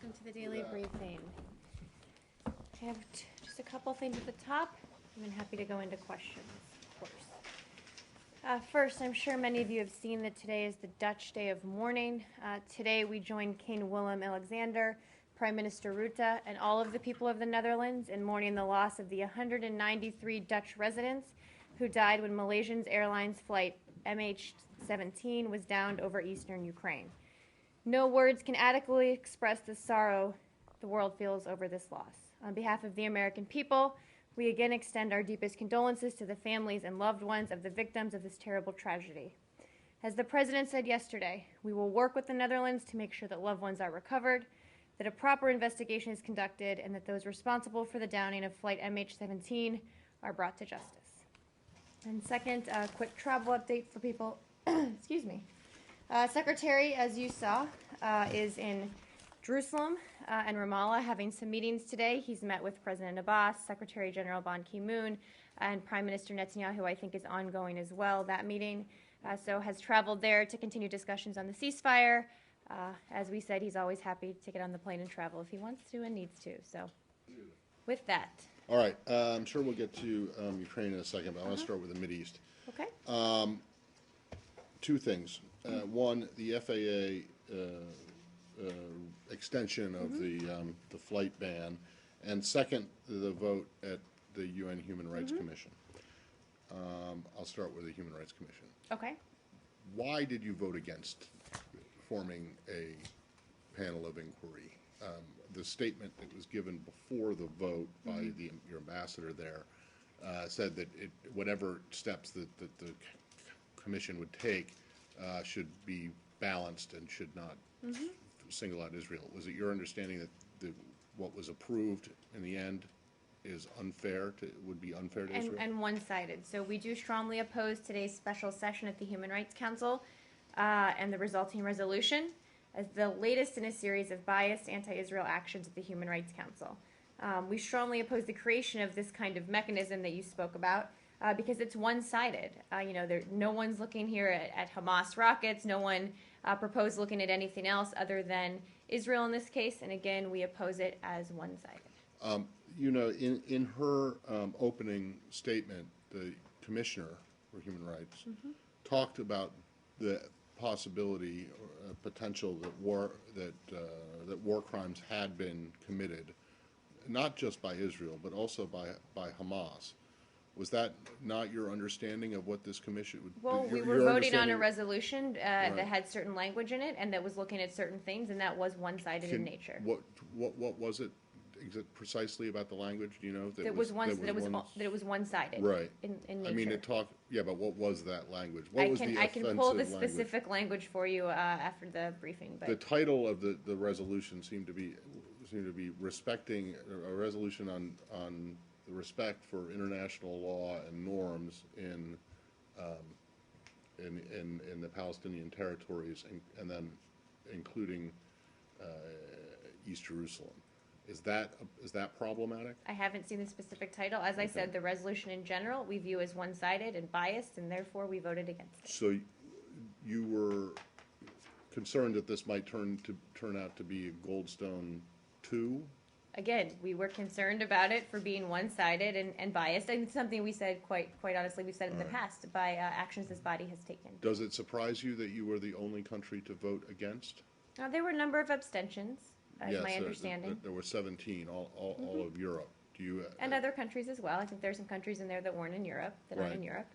Welcome to the daily briefing. I have just a couple things at the top. I'm happy to go into questions, of course. First, I'm sure many of you have seen that today is the Dutch Day of Mourning. Today we join King Willem-Alexander, Prime Minister Rutte, and all of the people of the Netherlands in mourning the loss of the 193 Dutch residents who died when Malaysian Airlines flight MH17 was downed over eastern Ukraine. No words can adequately express the sorrow the world feels over this loss. On behalf of the American people, we again extend our deepest condolences to the families and loved ones of the victims of this terrible tragedy. As the President said yesterday, we will work with the Netherlands to make sure that loved ones are recovered, that a proper investigation is conducted, and that those responsible for the downing of Flight MH17 are brought to justice. And second, a quick travel update for people. Excuse me. Secretary, as you saw, is in Jerusalem and Ramallah having some meetings today. He's met with President Abbas, Secretary General Ban Ki-moon, and Prime Minister Netanyahu, I think, is ongoing as well, that meeting. So has traveled there to continue discussions on the ceasefire. As we said, he's always happy to get on the plane and travel if he wants to and needs to. So with that. All right. I'm sure we'll get to Ukraine in a second, but I want to start with the Mideast. Okay. Two things. One, the FAA extension of the flight ban, and second, the vote at the UN Human Rights Commission. I'll start with the Human Rights Commission. Okay. Why did you vote against forming a panel of inquiry? The statement that was given before the vote by your ambassador there said that whatever steps that the commission would take should be balanced and should not single out Israel. Was it your understanding that what was approved in the end is would be unfair to Israel? And one-sided. So we do strongly oppose today's special session at the Human Rights Council and the resulting resolution as the latest in a series of biased anti-Israel actions at the Human Rights Council. We strongly oppose the creation of this kind of mechanism that you spoke about because it's one-sided. No one's looking here at Hamas rockets. No one proposed looking at anything else other than Israel in this case. And again, we oppose it as one-sided. In her opening statement, the Commissioner for Human Rights talked about the possibility or potential that war crimes had been committed, not just by Israel but also by Hamas. Was that not your understanding of what this commission would? Well, we were voting on a resolution that had certain language in it and that was looking at certain things, and that was one-sided in nature. What was it precisely about the language? Do you know? That it was one-sided. Right. In nature. I mean, but what was that language? What was the offensive I can pull the specific language for you after the briefing. But the title of the resolution seemed to be respecting a resolution on the respect for international law and norms in the Palestinian territories, and then including East Jerusalem. Is that problematic? I haven't seen the specific title. As I said, the resolution in general we view as one-sided and biased, and therefore we voted against it. So you were concerned that this might turn out to be a Goldstone 2? Again, we were concerned about it for being one-sided and biased, and it's something we said quite honestly we've said in the past by actions this body has taken. Does it surprise you that you were the only country to vote against? There were a number of abstentions, is my understanding. There were 17, all of Europe. Do you and other countries as well. I think there's some countries in there that weren't in Europe, that aren't in Europe.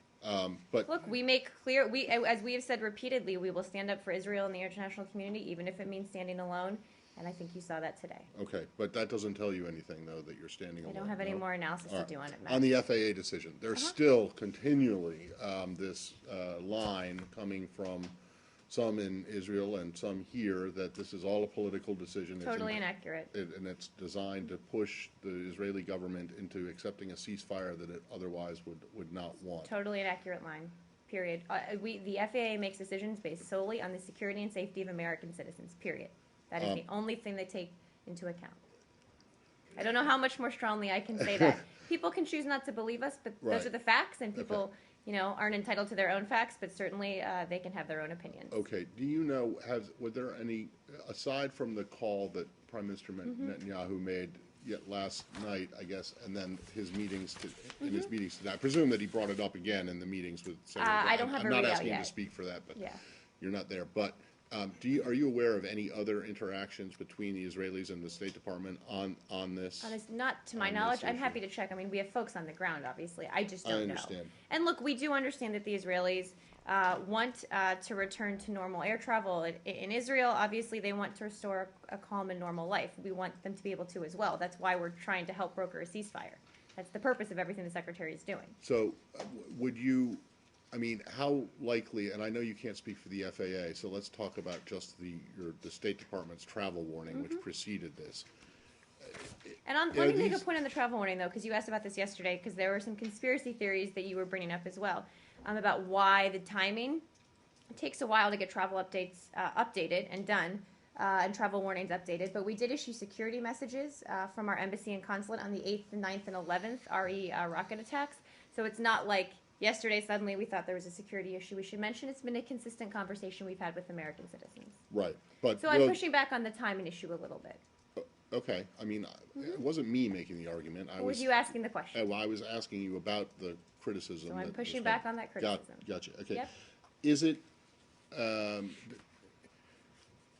But look, we make clear, as we have said repeatedly, we will stand up for Israel and the international community, even if it means standing alone. And I think you saw that today. Okay, but that doesn't tell you anything, though, that you're standing alone. I don't have any more analysis to do on it, Matt. On the FAA decision, there's still continually this line coming from some in Israel and some here that this is all a political decision. Totally inaccurate. And it's designed to push the Israeli government into accepting a ceasefire that it otherwise would not want. Totally inaccurate line, period. The FAA makes decisions based solely on the security and safety of American citizens, period. That is the only thing they take into account. I don't know how much more strongly I can say that. People can choose not to believe us, but those are the facts, and people aren't entitled to their own facts, but certainly they can have their own opinions. Okay. Do you know, were there any, aside from the call that Prime Minister Netanyahu made yet last night, I guess, and then his meetings in his meetings today. I presume that he brought it up again in the meetings with Senator. I don't have I'm a not readout asking you yet. to speak for that, but Yeah. you're not there. But are you aware of any other interactions between the Israelis and the State Department on this? Not to my on knowledge. this I'm issue? happy to check. I mean, we have folks on the ground, obviously. I just I don't understand. know. And look, we do understand that the Israelis want to return to normal air travel. In Israel, obviously, they want to restore a calm and normal life. We want them to be able to as well. That's why we're trying to help broker a ceasefire. That's the purpose of everything the Secretary is doing. So would you, I mean, how likely, and I know you can't speak for the FAA, so let's talk about just the State Department's travel warning, which preceded this. And let me make a point on the travel warning, though, because you asked about this yesterday, because there were some conspiracy theories that you were bringing up as well about why the timing. It takes a while to get travel updates updated and done, and travel warnings updated. But we did issue security messages from our embassy and consulate on the 8th, the 9th, and 11th RE rocket attacks. So it's not like yesterday suddenly we thought there was a security issue. We should mention it's been a consistent conversation we've had with American citizens. Right. But So I'm pushing back on the timing issue a little bit. Okay. I mean, it wasn't me making the argument. Or was you asking the question? Well, I was asking you about the criticism. So I'm that pushing was back made. on that criticism. Gotcha. Okay. Yep.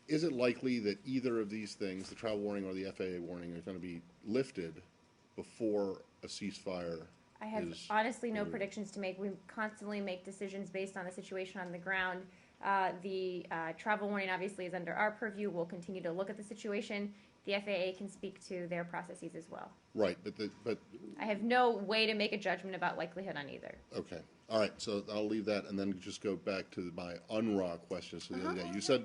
Is it likely that either of these things, the travel warning or the FAA warning, are going to be lifted before a ceasefire? I have honestly no predictions to make. We constantly make decisions based on the situation on the ground. The travel warning obviously is under our purview. We'll continue to look at the situation. The FAA can speak to their processes as well. Right, but I have no way to make a judgment about likelihood on either. okay, all right. So I'll leave that and then just go back to my UNRWA questions for the other day. You said,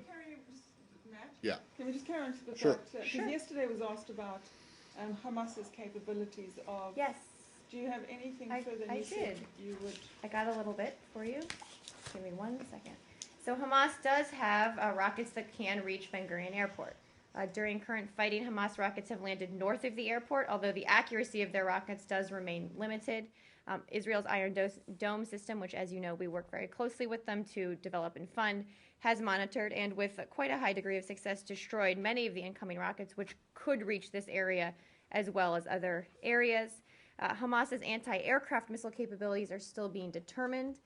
yeah. Can we just carry on with Sure. that? Because yesterday was asked about Hamas's capabilities of. Yes, Do you have anything further? I You said did. You would. I got a little bit for you. Give me 1 second. So Hamas does have rockets that can reach Ben Gurion Airport. During current fighting, Hamas rockets have landed north of the airport, although the accuracy of their rockets does remain limited. Israel's Iron Dome system, which, as you know, we work very closely with them to develop and fund, has monitored and, with quite a high degree of success, destroyed many of the incoming rockets, which could reach this area as well as other areas. Hamas's anti-aircraft missile capabilities are still being determined.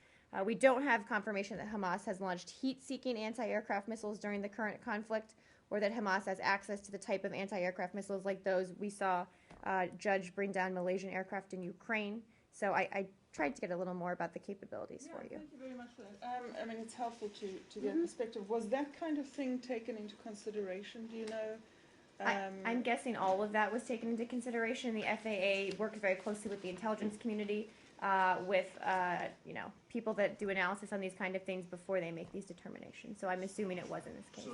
We don't have confirmation that Hamas has launched heat-seeking anti-aircraft missiles during the current conflict, or that Hamas has access to the type of anti-aircraft missiles like those we saw Judge bring down Malaysian aircraft in Ukraine. So I tried to get a little more about the capabilities for you. Thank you very much for that. I mean, it's helpful to get perspective. Was that kind of thing taken into consideration? Do you know? I'm guessing all of that was taken into consideration. The FAA works very closely with the intelligence community, with people that do analysis on these kind of things before they make these determinations. So I'm assuming it was in this case. So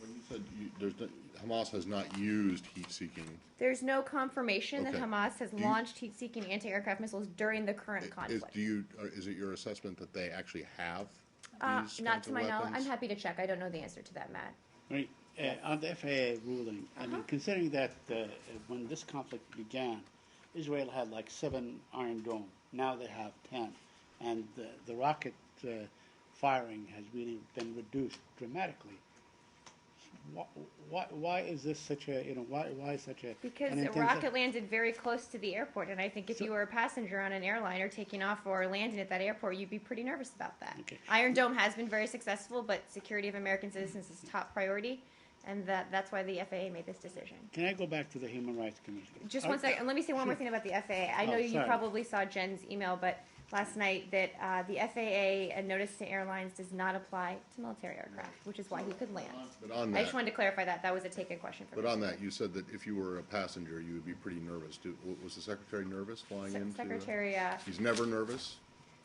when you said Hamas has not used heat-seeking, There's no confirmation that Okay. Hamas has launched heat-seeking anti-aircraft missiles during the current conflict. is it your assessment that they actually have these Not kinds to of my knowledge. weapons? I'm happy to check. I don't know the answer to that, Matt. Right. On the FAA ruling, I mean, considering that when this conflict began, Israel had like 7 Iron Dome. Now they have 10. And the rocket firing has really been reduced dramatically. Why is this such a, why is such a... Because an a intensive- rocket landed very close to the airport, and I think if you were a passenger on an airliner taking off or landing at that airport, you'd be pretty nervous about that. Okay. Iron Dome has been very successful, but security of American citizens is top priority, and that's why the FAA made this decision. Can I go back to the Human Rights Commission? Just one second. Let me say one more thing about the FAA. I know you sorry. probably saw Jen's email, but last night that the FAA, a notice to airlines, does not apply to military aircraft, which is why he could land. But on I just that, wanted to clarify that. That was a taken question from but on that, you said that if you were a passenger, you would be pretty nervous. Was the secretary nervous flying into? Secretary. He's never nervous?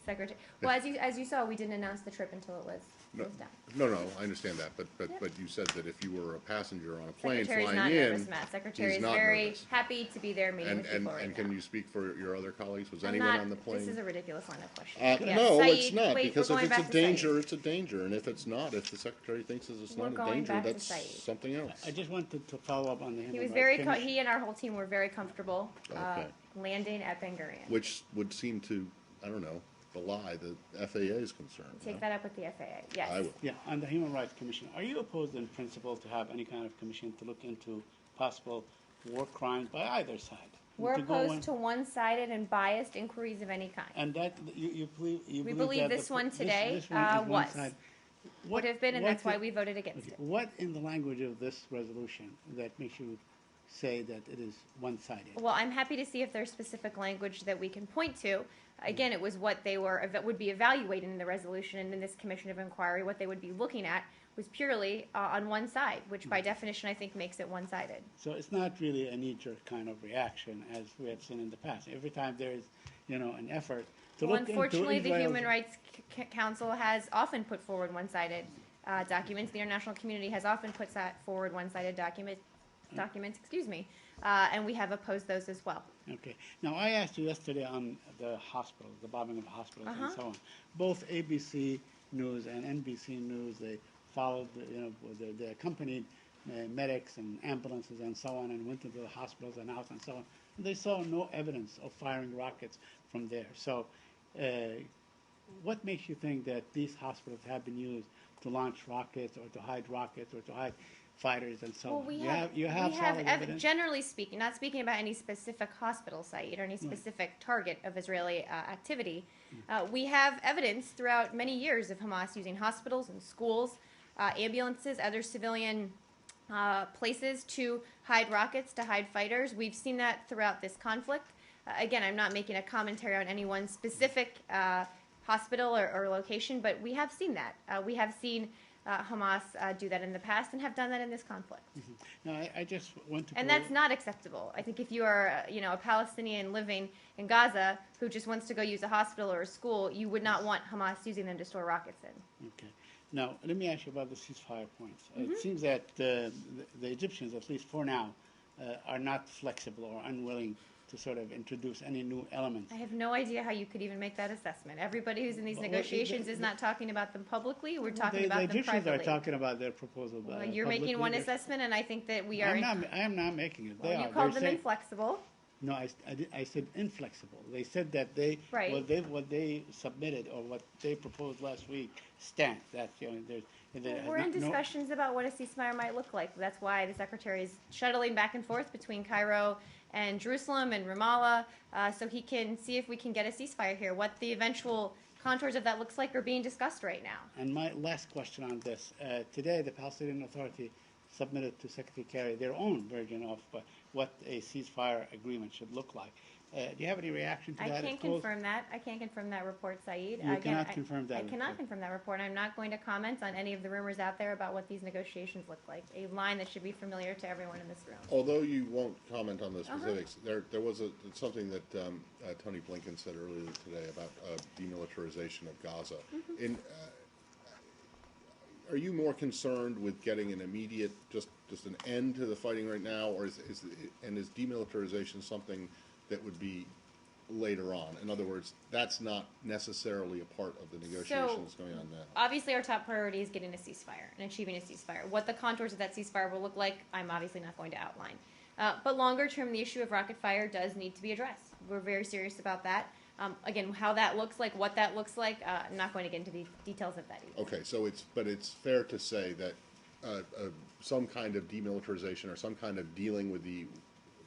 Secretary. Well, as you saw, we didn't announce the trip until it was done. No, I understand that, but you said that if you were a passenger on a plane Secretary's flying not in, nervous, Matt. Secretary he's is not very nervous. happy to be there meeting with people right And now. can you speak for your other colleagues? Was I'm anyone not- on the plane? This is a ridiculous line of questioning. Yes, No, it's Saeed, not, wait, because we're if going it's a back to danger, Saeed. it's a danger, and if it's not, if the secretary thinks it's We're not a going danger, back to that's Saeed. something else. I just wanted to follow up on the He Human was Rights very. Commission. He and our whole team were very comfortable Okay. landing at Ben Gurion. Which would seem to, I don't know, belie the FAA's concern. Take no? that up with the FAA. Yes. I would. Yeah, on the Human Rights Commission, are you opposed in principle to have any kind of commission to look into possible war crimes by either side. We're To go in- opposed to one-sided and biased inquiries of any kind. And that, you believe believe that this one today, this one is was. one-sided. Would have been, and what that's why i- we voted against okay, it. What in the language of this resolution that makes you say that it is one-sided? Well, I'm happy to see if there's specific language that we can point to. Again, it was what they would be evaluating in the resolution and in this commission of inquiry. What they would be looking at was purely on one side, which by definition I think makes it one-sided. So it's not really a knee-jerk kind of reaction as we have seen in the past. Every time there is, an effort to Well, look into unfortunately, the Israel's- Human Rights Council has often put forward one-sided documents. The international community has often put forward one-sided documents, and we have opposed those as well. Okay. Now, I asked you yesterday on the hospitals, the bombing of hospitals and so on. Both ABC News and NBC News, they followed, they accompanied medics and ambulances and so on and went into the hospitals and out and so on. And they saw no evidence of firing rockets from there. So what makes you think that these hospitals have been used to launch rockets or to hide rockets or to hide fighters and so Well, on? we You have solid evidence? generally speaking, not speaking about any specific hospital site or any specific target of Israeli activity, we have evidence throughout many years of Hamas using hospitals and schools, ambulances, other civilian places to hide rockets, to hide fighters. We've seen that throughout this conflict. Again, I'm not making a commentary on any one specific hospital or location, but we have seen that. We have seen Hamas do that in the past and have done that in this conflict. No, I just want to. And that's not acceptable. I think if you are, a Palestinian living in Gaza who just wants to go use a hospital or a school, you would not want Hamas using them to store rockets in. Okay. Now, let me ask you about the ceasefire points. Mm-hmm. It seems that the Egyptians, at least for now, are not flexible or unwilling to sort of introduce any new elements. I have no idea how you could even make that assessment. Everybody who's in these Well, negotiations is not talking about them publicly. We're talking The about them Egyptians privately. are talking about their proposal. Well, you're making one assessment, and I think that we are. I am not making it. They Well, you are. called They're them saying- inflexible. No, I said inflexible. They said that they Right. what they submitted or what they proposed last week stands. That's there's. Well, we're in discussions about what a ceasefire might look like. That's why the secretary is shuttling back and forth between Cairo and Jerusalem and Ramallah, so he can see if we can get a ceasefire here. What the eventual contours of that looks like are being discussed right now. And my last question on this. Today, the Palestinian Authority submitted to Secretary Kerry their own version of what a ceasefire agreement should look like. Do you have any reaction to I that? can't confirm that. I can't confirm that report, Saeed. You cannot confirm that I cannot report. confirm that report. I'm not going to comment on any of the rumors out there about what these negotiations look like. A line that should be familiar to everyone in this room. Although you won't comment on the Uh-huh. specifics, there was something that Tony Blinken said earlier today about demilitarization of Gaza. Mm-hmm. Are you more concerned with getting an immediate, just an end to the fighting right now, or is demilitarization something that would be later on? In other words, that's not necessarily a part of the negotiations going on now. Obviously, our top priority is getting a ceasefire and achieving a ceasefire. What the contours of that ceasefire will look like, I'm obviously not going to outline. But longer term, the issue of rocket fire does need to be addressed. We're very serious about that. Again, how that looks like, what that looks like, I'm not going to get into the details of that either. Okay, so it's fair to say that some kind of demilitarization or some kind of dealing with the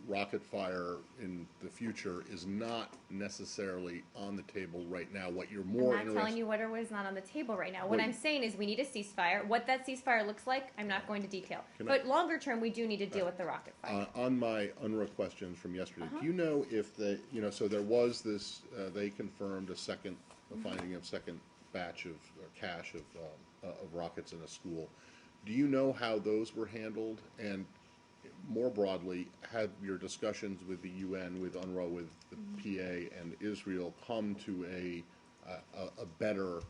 rocket fire in the future is not necessarily on the table right now. What you're more I'm not telling you what is not on the table right now. What I'm saying is we need a ceasefire. What that ceasefire looks like, I'm not going to detail. But longer term, we do need to deal with the rocket fire. On my UNRWA questions from yesterday, Uh-huh. do you know if so there was this, they confirmed a finding of second batch of, or cache of rockets in a school. Do you know how those were handled? And more broadly, have your discussions with the UN, with UNRWA, with the PA and Israel come to a better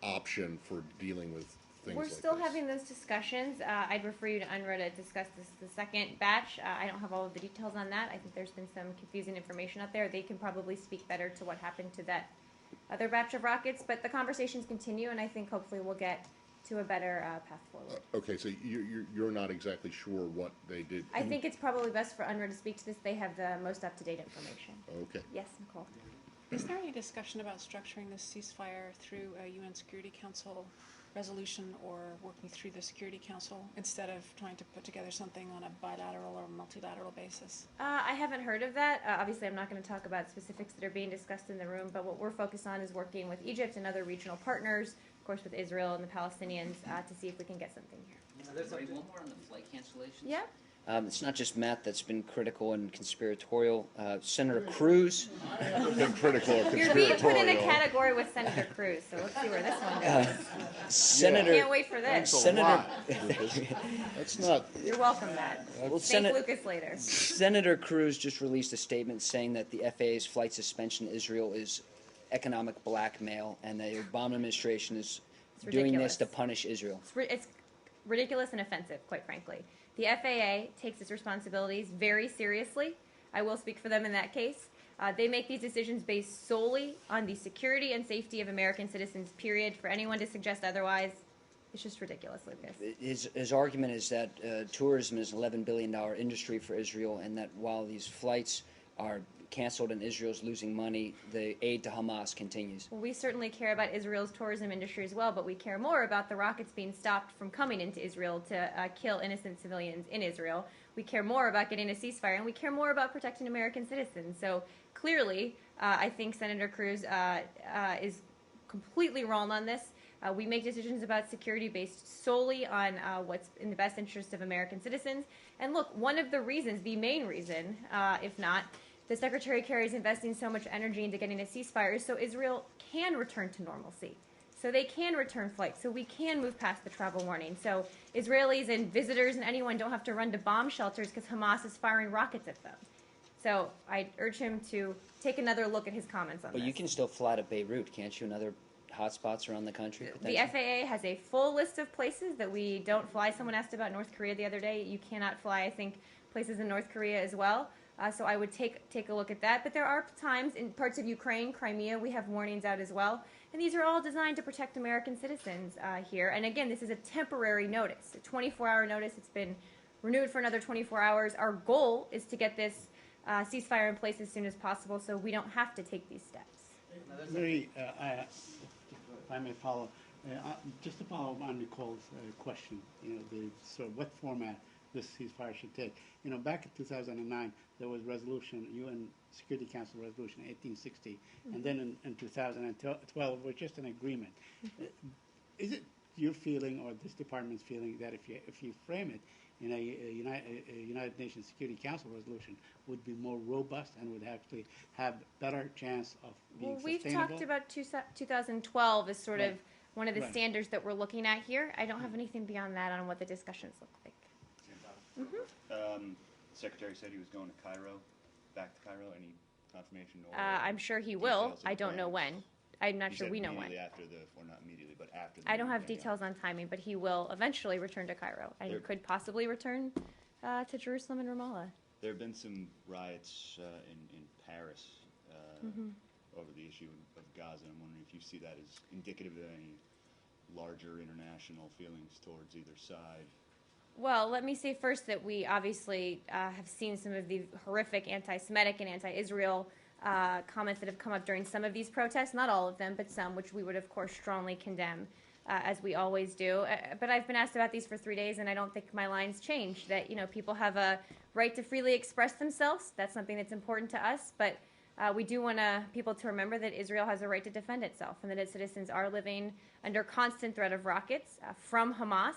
option for dealing with things We're like still this? having those discussions. I'd refer you to UNRWA to discuss the second batch. I don't have all of the details on that. I think there's been some confusing information out there. They can probably speak better to what happened to that other batch of rockets. But the conversations continue, and I think hopefully we'll get to a better path forward. Okay, so you're not exactly sure what they did? I think it's probably best for UNRWA to speak to this. They have the most up-to-date information. Okay. Yes, Nicole? Is there any discussion about structuring this ceasefire through a UN Security Council resolution or working through the Security Council instead of trying to put together something on a bilateral or multilateral basis? I haven't heard of that. Obviously, I'm not going to talk about specifics that are being discussed in the room, but what we're focused on is working with Egypt and other regional partners, of course with Israel and the Palestinians, to see if we can get something here. Marie, one more on the flight cancellations. Yeah. It's not just Matt that's been critical and conspiratorial. Senator Cruz, Been critical or You're being put in a conspiratorial. category with Senator Cruz, so let's see where this one goes. Senator, Can't wait for this. Thanks a Senator- lot, Lucas. That's not, You're welcome, Matt. well, Thank Lucas later. Senator Cruz just released a statement saying that the FAA's flight suspension in Israel is economic blackmail, and the Obama administration is It's doing ridiculous. this to punish Israel. It's ridiculous and offensive, quite frankly. The FAA takes its responsibilities very seriously. I will speak for them in that case. They make these decisions based solely on the security and safety of American citizens, period. For anyone to suggest otherwise, it's just ridiculous, Lucas. His argument is that tourism is an $11 billion industry for Israel, and that while these flights are canceled and Israel's losing money, the aid to Hamas continues. Well, we certainly care about Israel's tourism industry as well, but we care more about the rockets being stopped from coming into Israel to kill innocent civilians in Israel. We care more about getting a ceasefire, and we care more about protecting American citizens. So clearly, I think Senator Cruz is completely wrong on this. We make decisions about security based solely on what's in the best interest of American citizens. And look, one of the reasons, the main reason, if not, the Secretary Kerry is investing so much energy into getting a ceasefire is so Israel can return to normalcy. So they can return flights. So we can move past the travel warning. So Israelis and visitors and anyone don't have to run to bomb shelters because Hamas is firing rockets at them. So I urge him to take another look at his comments on But this. you can still fly to Beirut, can't you, and other hotspots around the country? The FAA has a full list of places that we don't fly. Someone asked about North Korea the other day. You cannot fly, I think, places in North Korea as well. So I would take a look at that. But there are times in parts of Ukraine, Crimea, we have warnings out as well. And these are all designed to protect American citizens here. And again, this is a temporary notice, a 24-hour notice. It's been renewed for another 24 hours. Our goal is to get this ceasefire in place as soon as possible so we don't have to take these steps. Very, if I may follow, just to follow up on Nicole's question, so what format this ceasefire should take. Back in 2009, there was resolution, UN Security Council Resolution 1860, and then in 2012, it was just an agreement. Is it your feeling or this department's feeling that if you frame it in a United Nations Security Council resolution, would be more robust and would actually have better chance of being Well, we've sustainable? talked about 2012 as sort of Right. one of the Right. standards that we're looking at here. I don't have anything beyond that on what the discussions look like. Secretary said he was going to Cairo, back to Cairo. Any confirmation? Or I'm sure he will. details of I don't know plans? when. I'm not He sure said we know when. immediately after or not immediately, but after. The I don't have meeting, yeah. details on timing, but he will eventually return to Cairo and There- could possibly return to Jerusalem and Ramallah. There have been some riots in Paris Mm-hmm. over the issue of Gaza. I'm wondering if you see that as indicative of any larger international feelings towards either side. Well, let me say first that we obviously have seen some of the horrific anti-Semitic and anti-Israel comments that have come up during some of these protests, not all of them, but some, which we would, of course, strongly condemn, as we always do. But I've been asked about these for 3 days, and I don't think my line's changed, that, people have a right to freely express themselves. That's something that's important to us, but we do want people to remember that Israel has a right to defend itself and that its citizens are living under constant threat of rockets from Hamas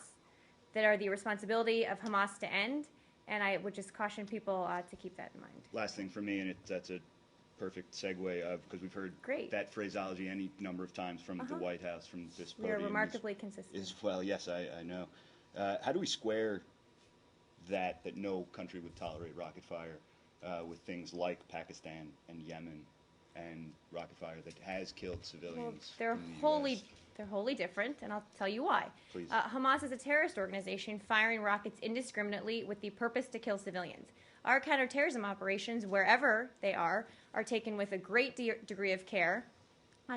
that are the responsibility of Hamas to end, and I would just caution people to keep that in mind. Last thing for me, and that's a perfect segue because we've heard Great. that phraseology any number of times from the White House, from this We podium. are remarkably consistent. Well, yes, I know. How do we square that no country would tolerate rocket fire with things like Pakistan and Yemen and rocket fire that has killed Well, civilians? they're in the wholly US? they're wholly different, and I'll tell you why. Please. Hamas is a terrorist organization firing rockets indiscriminately with the purpose to kill civilians. Our counterterrorism operations, wherever they are taken with a great degree of care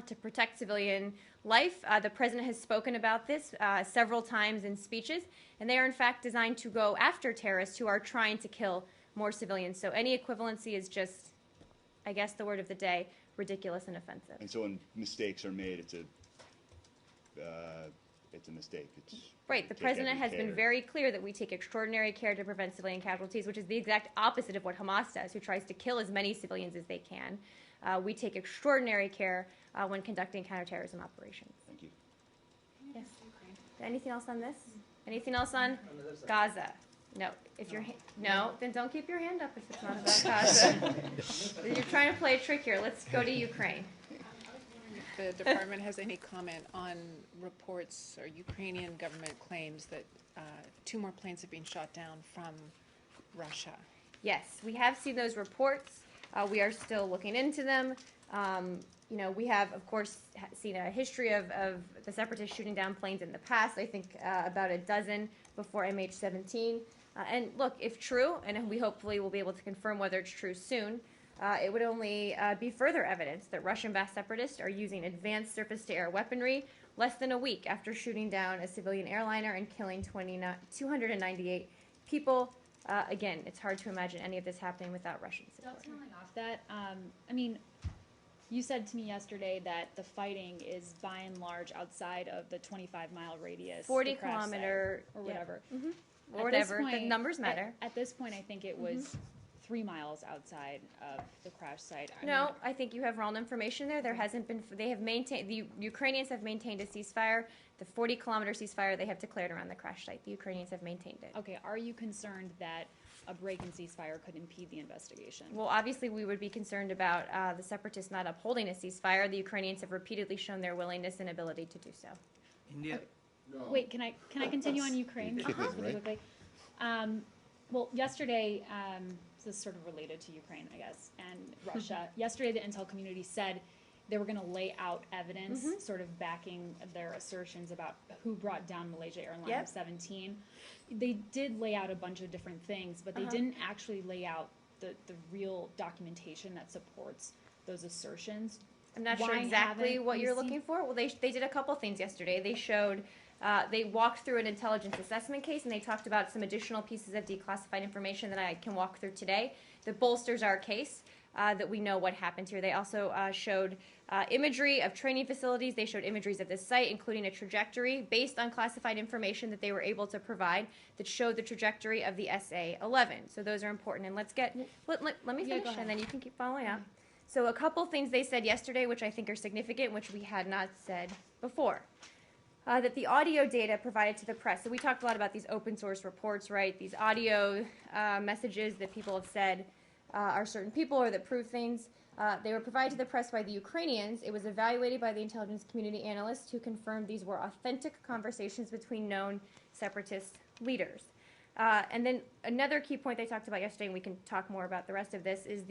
to protect civilian life. The president has spoken about this several times in speeches, and they are in fact designed to go after terrorists who are trying to kill more civilians. So any equivalency is just, I guess the word of the day, ridiculous and offensive. And so when mistakes are made, it's it's a mistake. It's Right, the take president every has been care. very clear that we take extraordinary care to prevent civilian casualties, which is the exact opposite of what Hamas does, who tries to kill as many civilians as they can. We take extraordinary care when conducting counterterrorism operations. Thank you. Yes. Anything else on this? Anything else on Gaza? No. If you're no, then don't keep your hand up if it's not about Gaza. You're trying to play a trick here. Let's go to Ukraine. The department has any comment on reports or Ukrainian government claims that 2 more planes have been shot down from Russia? Yes, we have seen those reports. We are still looking into them. We have, of course, seen a history of the separatists shooting down planes in the past. I think about a dozen before MH17. And look, if true, and we hopefully will be able to confirm whether it's true soon, it would only be further evidence that Russian-backed separatists are using advanced surface-to-air weaponry less than a week after shooting down a civilian airliner and killing 298 people. Again, it's hard to imagine any of this happening without Russian support. Dovetailing off that, I mean, you said to me yesterday that the fighting is by and large outside of the 25-mile radius. 40 the crash site, kilometer or yeah. whatever. Mhm. At Or whatever, this the point- numbers matter. At this point, I think it was 3 miles outside of the crash site. I No, mean, I think you have wrong information there. There hasn't been, they have maintained, the Ukrainians have maintained a ceasefire. The 40-kilometer ceasefire they have declared around the crash site. The Ukrainians have maintained it. okay, are you concerned that a break in ceasefire could impede the investigation? Well, obviously, we would be concerned about the separatists not upholding a ceasefire. The Ukrainians have repeatedly shown their willingness and ability to do so. India. Wait, can I continue on Ukraine really quickly? Well, yesterday, this is sort of related to Ukraine, I guess, and Russia. Yesterday, the intel community said they were going to lay out evidence, sort of backing their assertions about who brought down Malaysia Airlines 17. They did lay out a bunch of different things, but they didn't actually lay out the real documentation that supports those assertions. I'm not Why sure exactly haven't what we you're seen- looking for. Well, they did a couple things yesterday. They showed, they walked through an intelligence assessment case, and they talked about some additional pieces of declassified information that I can walk through today that bolsters our case that we know what happened here. They also showed imagery of training facilities. They showed imageries of this site, including a trajectory based on classified information that they were able to provide that showed the trajectory of the SA-11. So those are important. And let's get, let me Yeah, finish, go ahead. and then you can keep following up. So a couple things they said yesterday, which I think are significant, which we had not said before. That the audio data provided to the press, so we talked a lot about these open source reports, right? These audio messages that people have said are certain people or that prove things. They were provided to the press by the Ukrainians. It was evaluated by the intelligence community analysts who confirmed these were authentic conversations between known separatist leaders. And then another key point they talked about yesterday, and we can talk more about the rest of this, is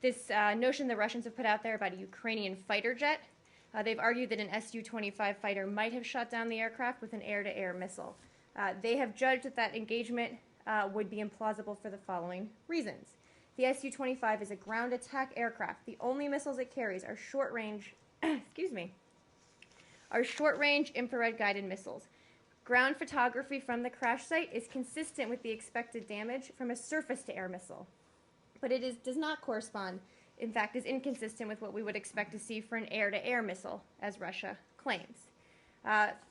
this notion the Russians have put out there about a Ukrainian fighter jet. They've argued that an Su-25 fighter might have shot down the aircraft with an air-to-air missile. They have judged that that engagement would be implausible for the following reasons. The Su-25 is a ground attack aircraft. The only missiles it carries are short-range, short-range infrared-guided missiles. Ground photography from the crash site is consistent with the expected damage from a surface-to-air missile, but it does not correspond, in fact, is inconsistent with what we would expect to see for an air-to-air missile, as Russia claims.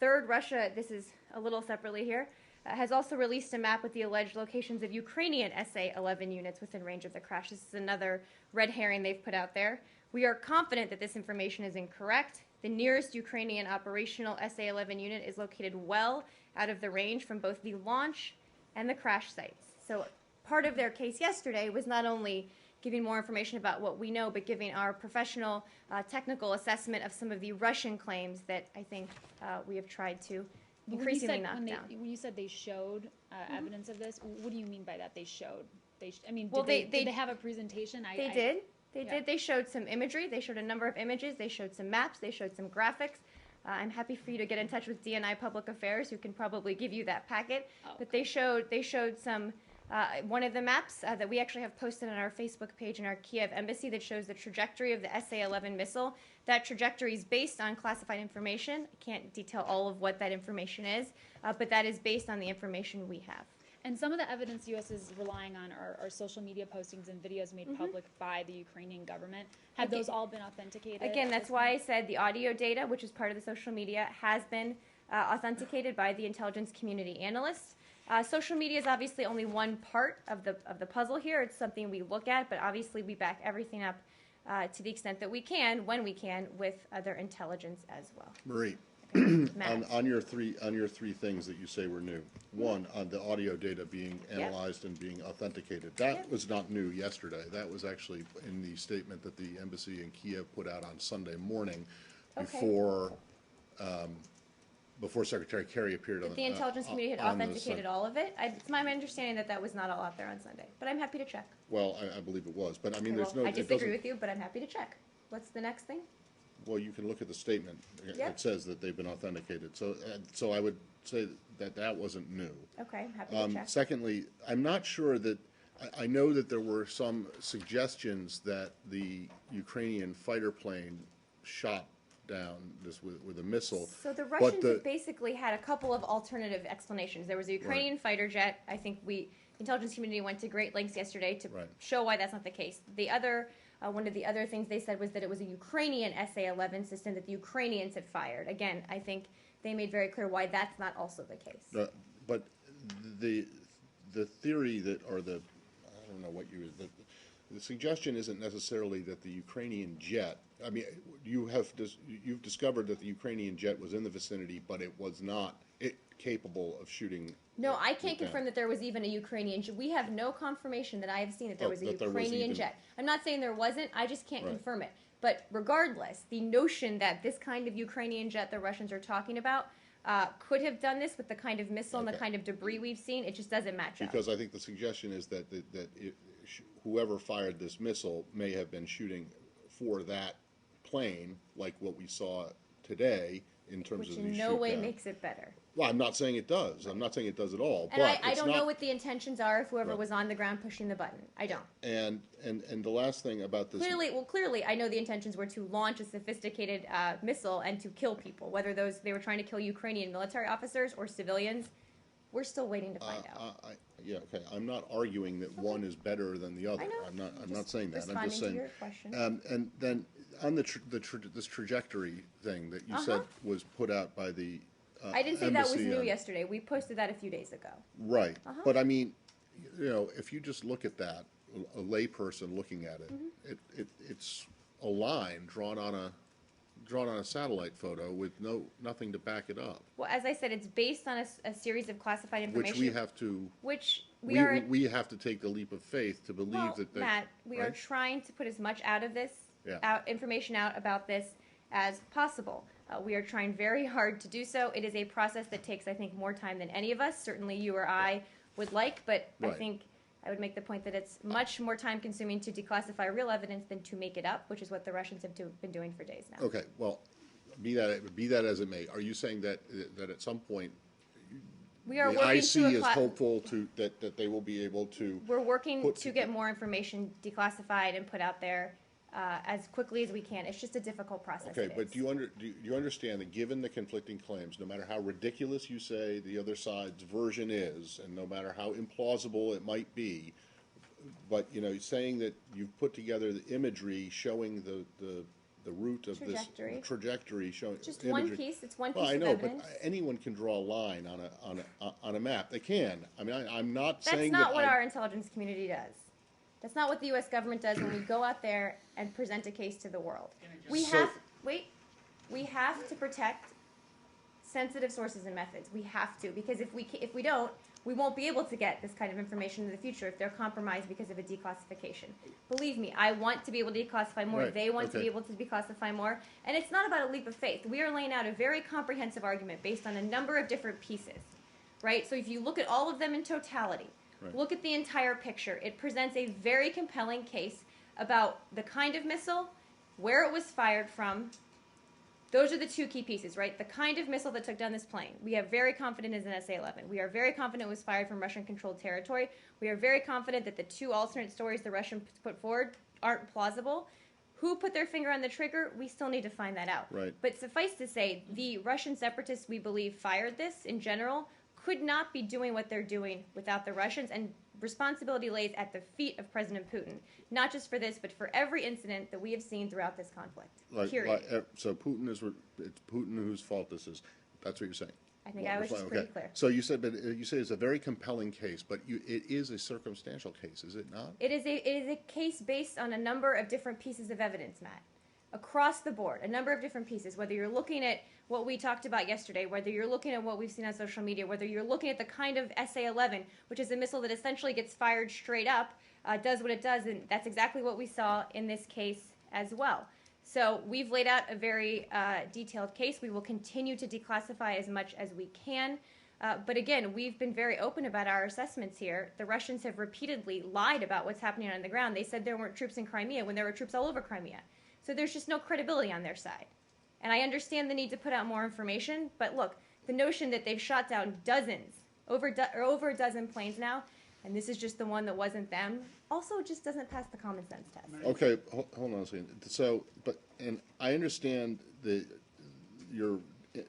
Third, Russia, this is a little separately here, has also released a map with the alleged locations of Ukrainian SA-11 units within range of the crash. This is another red herring they've put out there. We are confident that this information is incorrect. The nearest Ukrainian operational SA-11 unit is located well out of the range from both the launch and the crash sites. So part of their case yesterday was not only giving more information about what we know, but giving our professional technical assessment of some of the Russian claims that I think we have tried to increasingly knock down. When you said they showed evidence of this, what do you mean by that? They showed. Well, did they have a presentation? They did. They showed some imagery. They showed a number of images. They showed some maps. They showed some graphics. I'm happy for you to get in touch with DNI Public Affairs, who can probably give you that packet. But they showed some. One of the maps that we actually have posted on our Facebook page in our Kiev embassy that shows the trajectory of the SA-11 missile. That trajectory is based on classified information. I can't detail all of what that information is, but that is based on the information we have. And some of the evidence U.S. is relying on are social media postings and videos made public by the Ukrainian government. Have those all been authenticated? Again, that's why I said the audio data, which is part of the social media, has been authenticated by the intelligence community analysts. Social media is obviously only one part of the puzzle here. It's something we look at, but obviously we back everything up to the extent that we can, when we can, with other intelligence as well. Marie, Matt. on your three things that you say were new. One, on the audio data being analyzed and being authenticated. That was not new yesterday. That was actually in the statement that the embassy in Kiev put out on Sunday morning before Secretary Kerry appeared on The intelligence community had on the authenticated all of it. It's my understanding that that was not all out there on Sunday, but I'm happy to check. Well, I believe it was, but I mean, Okay, there's well, no. I it disagree doesn't- with you, but I'm happy to check. What's the next thing? Well, you can look at the statement. Yep. It says that they've been authenticated. So I would say that wasn't new. Okay, happy to check. Secondly, I'm not sure that, I know that there were some suggestions that the Ukrainian fighter plane shot down this with a missile. So the but Russians have basically had a couple of alternative explanations. There was a Ukrainian fighter jet. I think the intelligence community went to great lengths yesterday to Right. show why that's not the case. The other, one of the other things they said was that it was a Ukrainian SA-11 system that the Ukrainians had fired. Again, I think they made very clear why that's not also the case. But the theory that, or I don't know what the suggestion isn't necessarily that the Ukrainian jet, I mean, you've discovered that the Ukrainian jet was in the vicinity, but it was not capable of shooting. No, I can't it down. confirm that there was even a Ukrainian jet. We have no confirmation that I have seen that there was a that there was Ukrainian even- jet. I'm not saying there wasn't, I just can't Right. confirm it. But regardless, the notion that this kind of Ukrainian jet the Russians are talking about could have done this with the kind of missile and the Okay. kind of debris we've seen, it just doesn't match up. Because I think the suggestion is that whoever fired this missile may have been shooting for that plane, like what we saw today in terms Which of the in no way shoot down. makes it better. Well, I'm not saying it does. I'm not saying it does at all. And but I it's don't not, know what the intentions are if whoever Right. was on the ground pushing the button. I don't. And the last thing about this. Clearly, I know the intentions were to launch a sophisticated missile and to kill people. Whether they were trying to kill Ukrainian military officers or civilians, we're still waiting to find out. Yeah, okay. I'm not arguing that one is better than the other. I know. I'm not saying that. I'm Responding just to saying. your question. And then on this trajectory thing that you said was put out by the I didn't say that was embassy new on- yesterday. We posted that a few days ago. Right. But I mean, if you just look at that, a layperson looking at it, it's a line drawn on a satellite photo with nothing to back it up, Well, as I said, it's based on a series of classified information, which we have to. which we are. We have to take the leap of faith to believe Well, that. Matt, we are right? trying to put as much out of this, Yeah. information out about this as possible. We are trying very hard to do so. It is a process that takes, I think, more time than any of us, certainly you or I, would like. But I Right. think I would make the point that it's much more time consuming to declassify real evidence than to make it up, which is what the Russians have been doing for days now. Okay. Well, be that as it may, are you saying that at some point We are the working IC to is hopeful that they will be able to? We're working put to get more information declassified and put out there as quickly as we can. It's just a difficult process. Okay, it but is. do you understand that given the conflicting claims, no matter how ridiculous you say the other side's version is, and no matter how implausible it might be, but saying that you've put together the imagery showing the route of Trajectory. this trajectory showing Just imagery. one piece. It's one piece Well, I of know, evidence. but anyone can draw a line on a map. They can. I mean, I'm not That's saying not that what our intelligence community does. That's not what the U.S. government does when we go out there and present a case to the world. We have to protect sensitive sources and methods. We have to, because if we don't, we won't be able to get this kind of information in the future if they're compromised because of a declassification. Believe me, I want to be able to declassify more. Right, They want to okay. be able to declassify more. And it's not about a leap of faith. We are laying out a very comprehensive argument based on a number of different pieces, right? So if you look at all of them in totality, Right. look at the entire picture. It presents a very compelling case about the kind of missile, where it was fired from. Those are the two key pieces, right? The kind of missile that took down this plane. We are very confident is an SA-11. We are very confident it was fired from Russian-controlled territory. We are very confident that the two alternate stories the Russians put forward aren't plausible. Who put their finger on the trigger? We still need to find that out. Right. But suffice to say, the Russian separatists, we believe, fired this in general, could not be doing what they're doing without the Russians, and responsibility lays at the feet of President Putin, not just for this, but for every incident that we have seen throughout this conflict. Period. So it's Putin whose fault this is. That's what you're saying? I think I was just Okay. pretty clear. So you said, but you say it's a very compelling case, but it is a circumstantial case, is it not? It is a case based on a number of different pieces of evidence, Matt. Across the board, a number of different pieces. Whether you're looking at what we talked about yesterday, whether you're looking at what we've seen on social media, whether you're looking at the kind of SA-11, which is a missile that essentially gets fired straight up, does what it does, and that's exactly what we saw in this case as well. So we've laid out a very detailed case. We will continue to declassify as much as we can. But again, we've been very open about our assessments here. The Russians have repeatedly lied about what's happening on the ground. They said there weren't troops in Crimea when there were troops all over Crimea. So there's just no credibility on their side. And I understand the need to put out more information, but look, the notion that they've shot down dozens, over a dozen planes now, and this is just the one that wasn't them, also just doesn't pass the common sense test. Okay, hold on a second. So, and I understand your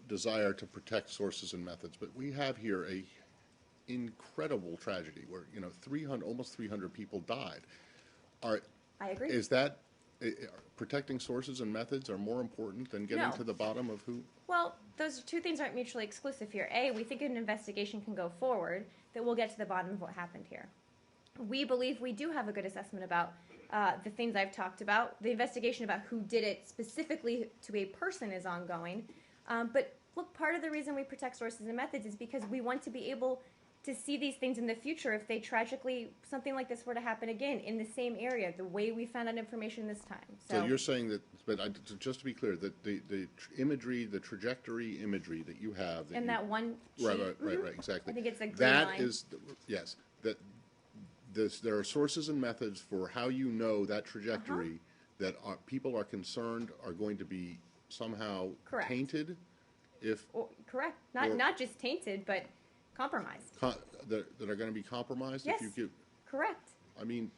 desire to protect sources and methods, but we have here a incredible tragedy where, almost 300 people died. I agree. Is that protecting sources and methods are more important than getting No. to the bottom of who? Well, those two things aren't mutually exclusive here. A, we think an investigation can go forward that will get to the bottom of what happened here. We believe we do have a good assessment about the things I've talked about. The investigation about who did it specifically to a person is ongoing. But look, part of the reason we protect sources and methods is because we want to be able to see these things in the future if they tragically, something like this were to happen again in the same area, the way we found out information this time. So you're saying that, but just to be clear, that the imagery, the trajectory imagery that you have. and that one sheet, Right, exactly. I think it's a green That line. is, yes, that there are sources and methods for how you know that trajectory that people are concerned are going to be somehow Correct. tainted if, Correct. or- Not just tainted, but compromised. that are going to be compromised Yes. if you give, Correct. I mean,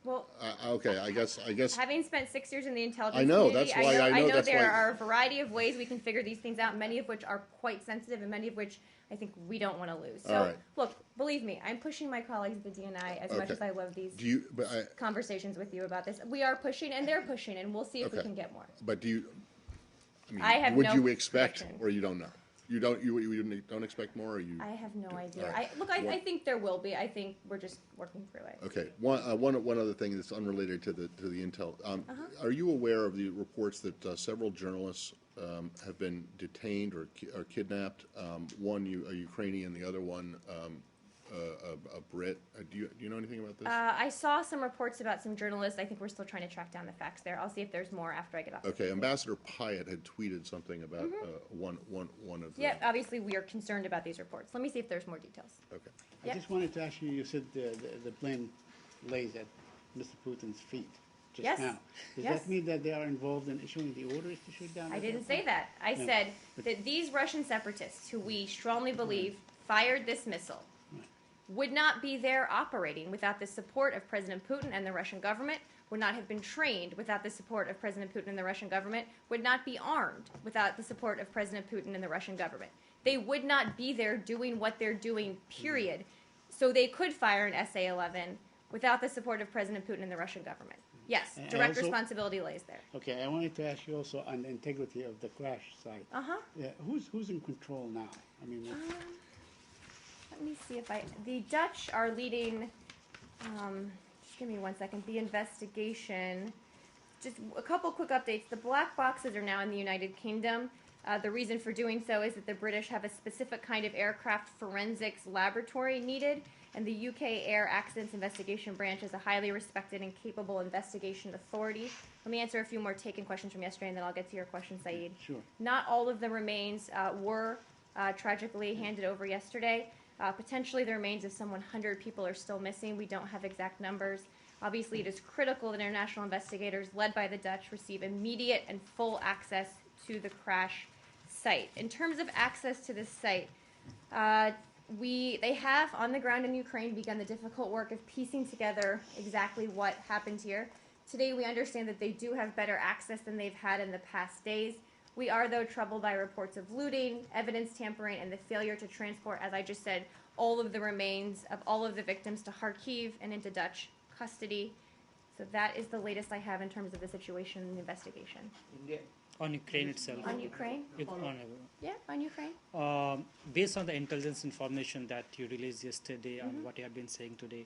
Well, okay, I guess, having spent 6 years in the intelligence I know, community, that's why I know that's there why- are a variety of ways we can figure these things out, many of which are quite sensitive and many of which I think we don't want to lose. So, All right. look, believe me, I'm pushing my colleagues at the DNI as much Okay. as I love these do you, conversations with you about this. We are pushing and they're pushing, and we'll see if we Okay. can get more. but do you, I mean, I have would no you expect, prediction. or you don't know? You don't expect more, or you? I have no idea. All right. I think there will be. I think we're just working through it. Okay, one other thing that's unrelated to the intel. Are you aware of the reports that several journalists have been detained or kidnapped? One a Ukrainian, the other one a Brit. Do you know anything about this? I saw some reports about some journalists. I think we're still trying to track down the facts there. I'll see if there's more after I get off. Okay, Ambassador Pyatt had tweeted something about one of the. Yeah, obviously we are concerned about these reports. Let me see if there's more details. Okay. I Yep. just wanted to ask you, you said the plane lays at Mr. Putin's feet just Yes. now. Does Yes. that mean that they are involved in issuing the orders to shoot down? I the didn't airplane? say that. I No. said that these Russian separatists, who we strongly believe fired this missile, would not be there operating without the support of President Putin and the Russian government, would not have been trained without the support of President Putin and the Russian government, would not be armed without the support of President Putin and the Russian government. They would not be there doing what they're doing, period. So they could fire an SA-11 without the support of President Putin and the Russian government. Yes, And direct also- responsibility lays there. Okay, I wanted to ask you also on the integrity of the crash site. Uh-huh. Yeah, who's in control now? I mean, Let me see if the Dutch are leading, just give me 1 second, the investigation. Just a couple quick updates. The black boxes are now in the United Kingdom. The reason for doing so is that the British have a specific kind of aircraft forensics laboratory needed, and the UK Air Accidents Investigation Branch is a highly respected and capable investigation authority. Let me answer a few more taken questions from yesterday, and then I'll get to your question, Saeed. Sure. Not all of the remains were tragically handed over yesterday. Potentially the remains of some 100 people are still missing. We don't have exact numbers. Obviously, it is critical that international investigators, led by the Dutch, receive immediate and full access to the crash site. In terms of access to this site, they have, on the ground in Ukraine, begun the difficult work of piecing together exactly what happened here. Today, we understand that they do have better access than they've had in the past days. We are, though, troubled by reports of looting, evidence tampering, and the failure to transport, as I just said, all of the remains of all of the victims to Kharkiv and into Dutch custody. So that is the latest I have in terms of the situation and the investigation. On Ukraine itself. On Ukraine? Yeah, on Ukraine. Based on the intelligence information that you released yesterday and what you have been saying today,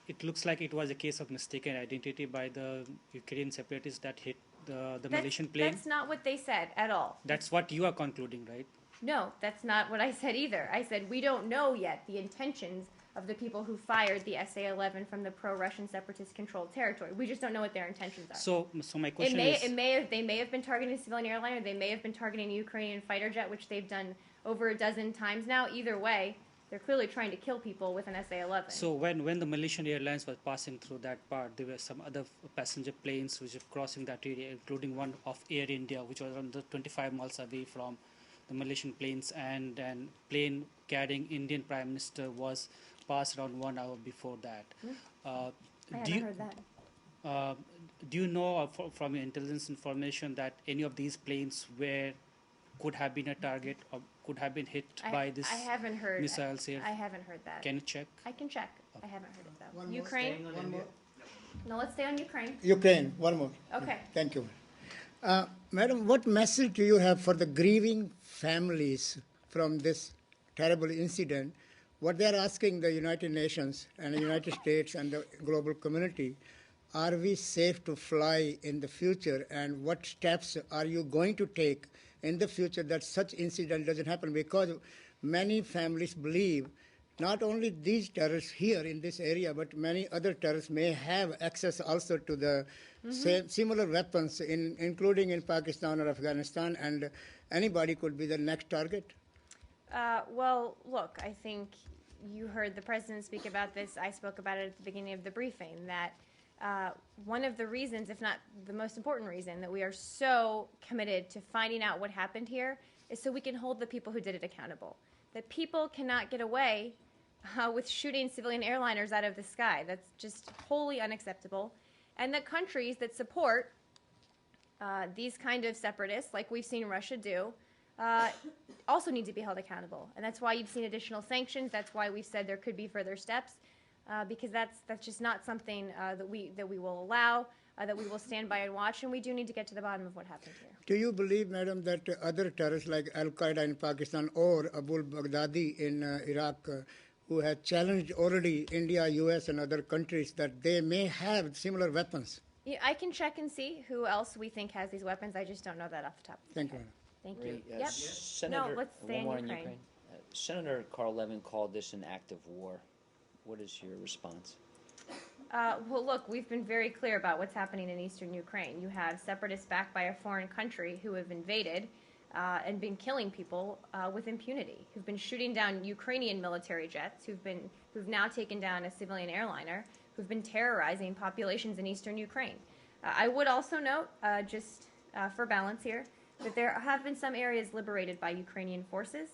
it looks like it was a case of mistaken identity by the Ukrainian separatists that hit the Malaysian plane. That's not what they said at all. That's what you are concluding, right? No, that's not what I said either. I said we don't know yet the intentions of the people who fired the SA-11 from the pro-Russian separatist-controlled territory. We just don't know what their intentions are. So my question is... They may have been targeting a civilian airliner. They may have been targeting a Ukrainian fighter jet, which they've done over a dozen times now. Either way, they're clearly trying to kill people with an SA-11. So when the Malaysian Airlines was passing through that part, there were some other passenger planes which were crossing that area, including one of Air India, which was around 25 miles away from the Malaysian planes, and an plane carrying Indian Prime Minister was passed around 1 hour before that. I haven't heard that. Do you know from your intelligence information that any of these planes could have been a target or could have been hit by this I haven't heard. missiles here? I haven't heard that. Can you check? I can check. I haven't heard it though. One Ukraine? more. No, let's stay on Ukraine. Ukraine, one more. Okay. Thank you. Madam, what message do you have for the grieving families from this terrible incident? What they are asking the United Nations and the United States and the global community, are we safe to fly in the future, and what steps are you going to take in the future that such incident doesn't happen? Because many families believe not only these terrorists here in this area, but many other terrorists may have access also to the similar weapons, including in Pakistan or Afghanistan, and anybody could be the next target. Well, look, I think you heard the president speak about this. I spoke about it at the beginning of the briefing, that one of the reasons, if not the most important reason, that we are so committed to finding out what happened here is so we can hold the people who did it accountable. That people cannot get away with shooting civilian airliners out of the sky. That's just wholly unacceptable. And that countries that support these kind of separatists, like we've seen Russia do, also need to be held accountable. And that's why you've seen additional sanctions. That's why we've said there could be further steps, because that's just not something that we will allow, that we will stand by and watch, and we do need to get to the bottom of what happened here. Do you believe, madam, that other terrorists like Al-Qaeda in Pakistan or Abu al-Baghdadi in Iraq, who have challenged already India, US, and other countries, that they may have similar weapons? Yeah, I can check and see who else we think has these weapons. I just don't know that off the top of my Thank you, head. madam. Thank you. Marie, Yep. Senator, No, let's stay one in more on Ukraine. Ukraine. Senator Carl Levin called this an act of war. What is your response? Well, look, we've been very clear about what's happening in eastern Ukraine. You have separatists backed by a foreign country who have invaded and been killing people with impunity, who've been shooting down Ukrainian military jets, who've now taken down a civilian airliner, who've been terrorizing populations in eastern Ukraine. I would also note, just for balance here, that there have been some areas liberated by Ukrainian forces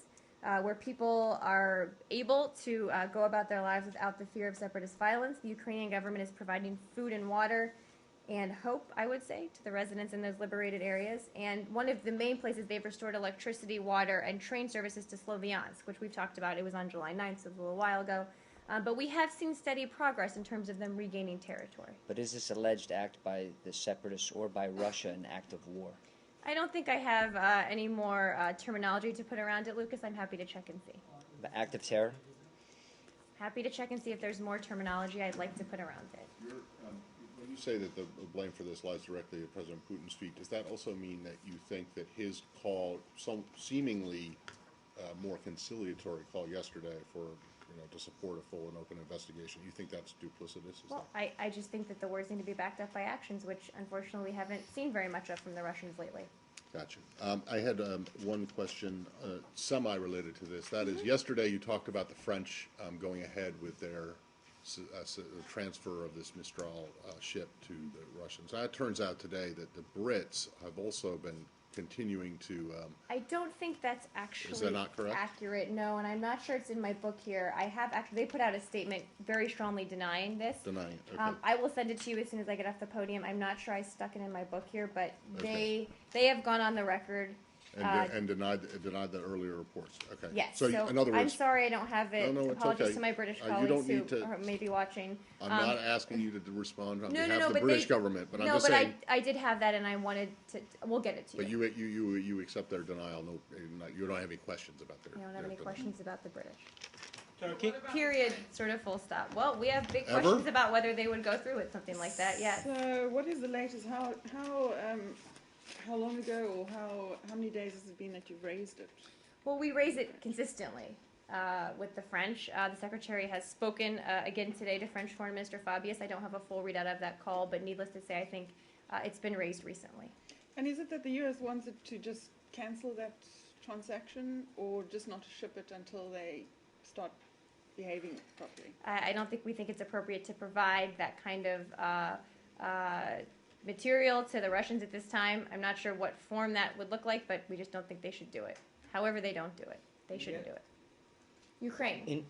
where people are able to go about their lives without the fear of separatist violence. The Ukrainian government is providing food and water and hope, I would say, to the residents in those liberated areas. And one of the main places they've restored electricity, water, and train services to Sloviansk, which we've talked about. It was on July 9th, so it was a little while ago. But we have seen steady progress in terms of them regaining territory. But is this alleged act by the separatists or by Russia an act of war? I don't think I have any more terminology to put around it, Lucas. I'm happy to check and see. The act of terror? Happy to check and see if there's more terminology I'd like to put around it. When you say that the blame for this lies directly at President Putin's feet, does that also mean that you think that his call, some seemingly more conciliatory call yesterday for, to support a full and open investigation, you think that's duplicitous? Well, I just think that the words need to be backed up by actions, which unfortunately we haven't seen very much of from the Russians lately. Gotcha. I had one question semi-related to this. That is, yesterday you talked about the French going ahead with their transfer of this Mistral ship to the Russians. It turns out today that the Brits have also been continuing to... I don't think that's actually is that not correct? Accurate, no, and I'm not sure it's in my book here. They put out a statement very strongly denying this. Denying, okay. I will send it to you as soon as I get off the podium. I'm not sure I stuck it in my book here, but Okay. they have gone on the record And denied the earlier reports, okay. Yes, So so in other I'm words, sorry I don't have it. No, it's Apologies okay. to my British You colleagues don't who need to- are maybe watching. I'm not asking you to respond on No, behalf no, no, of the but British they, government, but I'm no, just but saying. I did have that and I wanted to, we'll get it to But you. you accept their denial, no, you don't have any questions about their. I don't have their any denial. questions about the British. Turkey? Period, sort of full stop. Well, we have big Ever? questions about whether they would go through with something like that, yes. So what is the latest? How long ago, or how many days has it been that you've raised it? Well, we raise it consistently with the French. The Secretary has spoken again today to French Foreign Minister Fabius. I don't have a full readout of that call, but needless to say, I think it's been raised recently. And is it that the US wanted to just cancel that transaction, or just not to ship it until they start behaving properly? I don't think we think it's appropriate to provide that kind of material to the Russians at this time. I'm not sure what form that would look like, but we just don't think they should do it. However, they don't do it. They shouldn't do it. Ukraine. In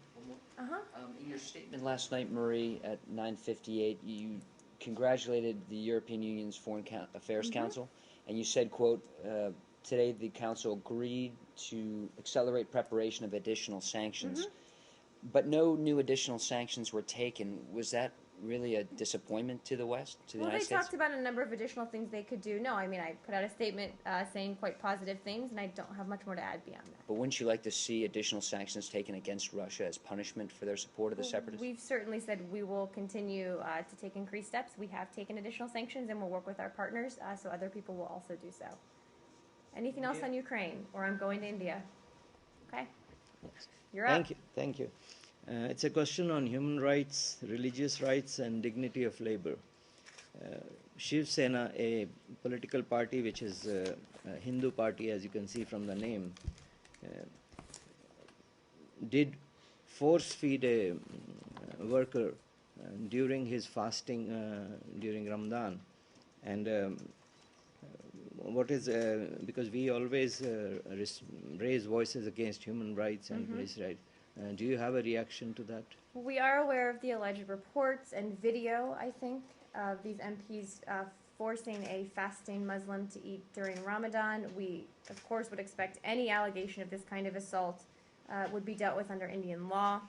your statement last night, Marie, at 9:58, you congratulated the European Union's Foreign Affairs Council, and you said, quote, today the Council agreed to accelerate preparation of additional sanctions, but no new additional sanctions were taken. Was that really a disappointment to the West, to the Well, United they States? talked about a number of additional things they could do. No, I mean, I put out a statement saying quite positive things, and I don't have much more to add beyond that. But wouldn't you like to see additional sanctions taken against Russia as punishment for their support of the separatists? We've certainly said we will continue to take increased steps. We have taken additional sanctions, and we'll work with our partners, so other people will also do so. Anything else on Ukraine, or I'm going to India? Okay. You're up. Thank you. It's a question on human rights, religious rights, and dignity of labor. Shiv Sena, a political party which is a Hindu party, as you can see from the name, did force feed a worker during his fasting during Ramadan. And because we always raise voices against human rights and police rights. Do you have a reaction to that? We are aware of the alleged reports and video, I think, of these MPs forcing a fasting Muslim to eat during Ramadan. We, of course, would expect any allegation of this kind of assault would be dealt with under Indian law.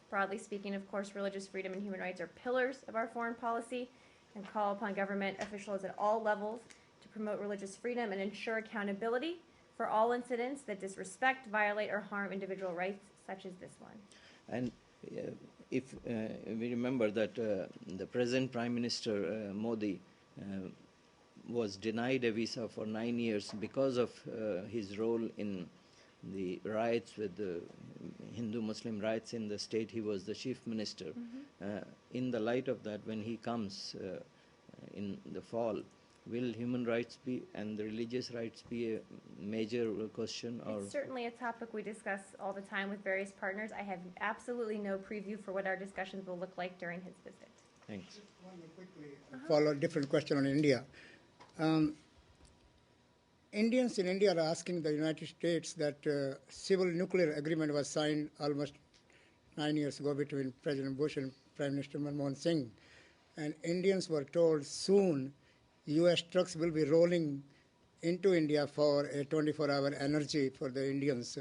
Broadly speaking, of course, religious freedom and human rights are pillars of our foreign policy and call upon government officials at all levels to promote religious freedom and ensure accountability for all incidents that disrespect, violate, or harm individual rights, such as this one. And if we remember that the present Prime Minister Modi was denied a visa for 9 years because of his role in the riots with the Hindu-Muslim riots in the state. He was the chief minister. In the light of that, when he comes in the fall, will human rights and the religious rights be a major question? Or It's certainly a topic we discuss all the time with various partners. I have absolutely no preview for what our discussions will look like during his visit. Thanks. Follow a different question on India. Indians in India are asking the United States that civil nuclear agreement was signed almost 9 years ago between President Bush and Prime Minister Manmohan Singh. And Indians were told soon U.S. trucks will be rolling into India for a 24-hour energy for the Indians.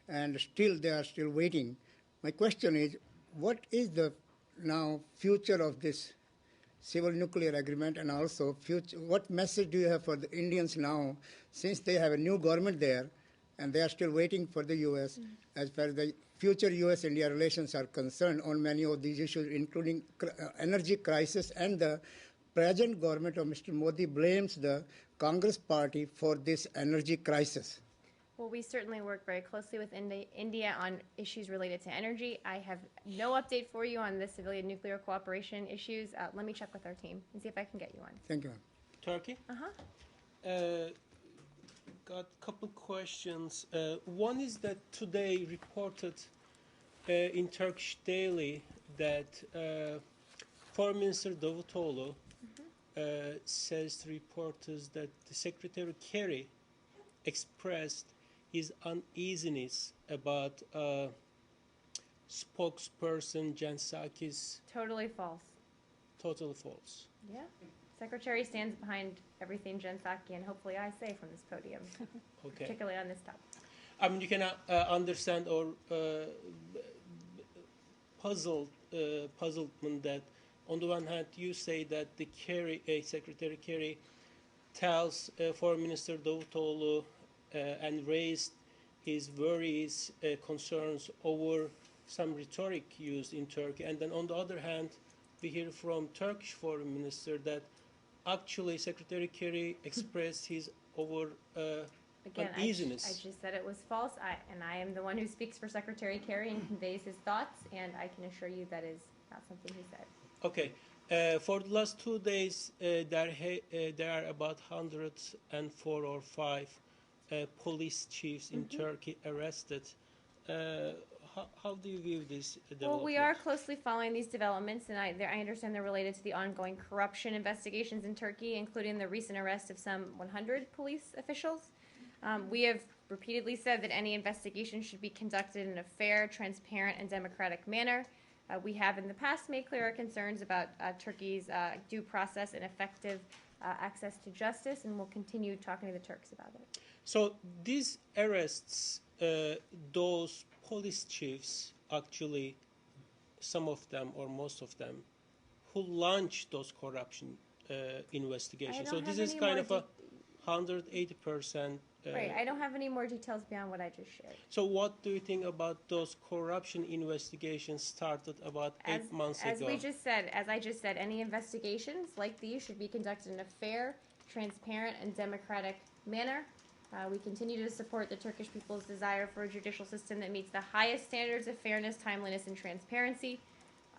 And still, they are still waiting. My question is, what is the now future of this civil nuclear agreement, and also what message do you have for the Indians now, since they have a new government there and they are still waiting for the U.S. as far as the future U.S.-India relations are concerned on many of these issues, including energy crisis, and the present government of Mr. Modi blames the Congress party for this energy crisis. Well, we certainly work very closely with India on issues related to energy. I have no update for you on the civilian nuclear cooperation issues. Let me check with our team and see if I can get you on. Thank you. Turkey? Got a couple questions. One is that today reported in Turkish Daily that Foreign Minister Davutoğlu says to reporters that the Secretary Kerry expressed his uneasiness about spokesperson Jen Psaki's. Totally false. Totally false. Yeah. Secretary stands behind everything Jen Psaki and hopefully I say from this podium, Okay. particularly on this topic. I mean, you can understand or puzzlement that on the one hand you say that the Secretary Kerry tells Foreign Minister Davutoğlu and raised his worries, concerns over some rhetoric used in Turkey, and then on the other hand we hear from Turkish Foreign Minister that actually Secretary Kerry expressed his Again, uneasiness. I just said it was false, and I am the one who speaks for Secretary Kerry and conveys his thoughts, and I can assure you that is not something he said. Okay. For the last 2 days, there are about 104 or 5 police chiefs in Turkey arrested. How do you view this development? Well, we are closely following these developments, and I understand they're related to the ongoing corruption investigations in Turkey, including the recent arrest of some 100 police officials. We have repeatedly said that any investigation should be conducted in a fair, transparent, and democratic manner. We have in the past made clear our concerns about Turkey's due process and effective access to justice, and we'll continue talking to the Turks about it. So these arrests, those police chiefs, actually, some of them or most of them, who launched those corruption investigations. So this is kind of a 180%. Right, I don't have any more details beyond what I just shared. So what do you think about those corruption investigations started about 8 months ago? As I just said, any investigations like these should be conducted in a fair, transparent, and democratic manner. We continue to support the Turkish people's desire for a judicial system that meets the highest standards of fairness, timeliness, and transparency.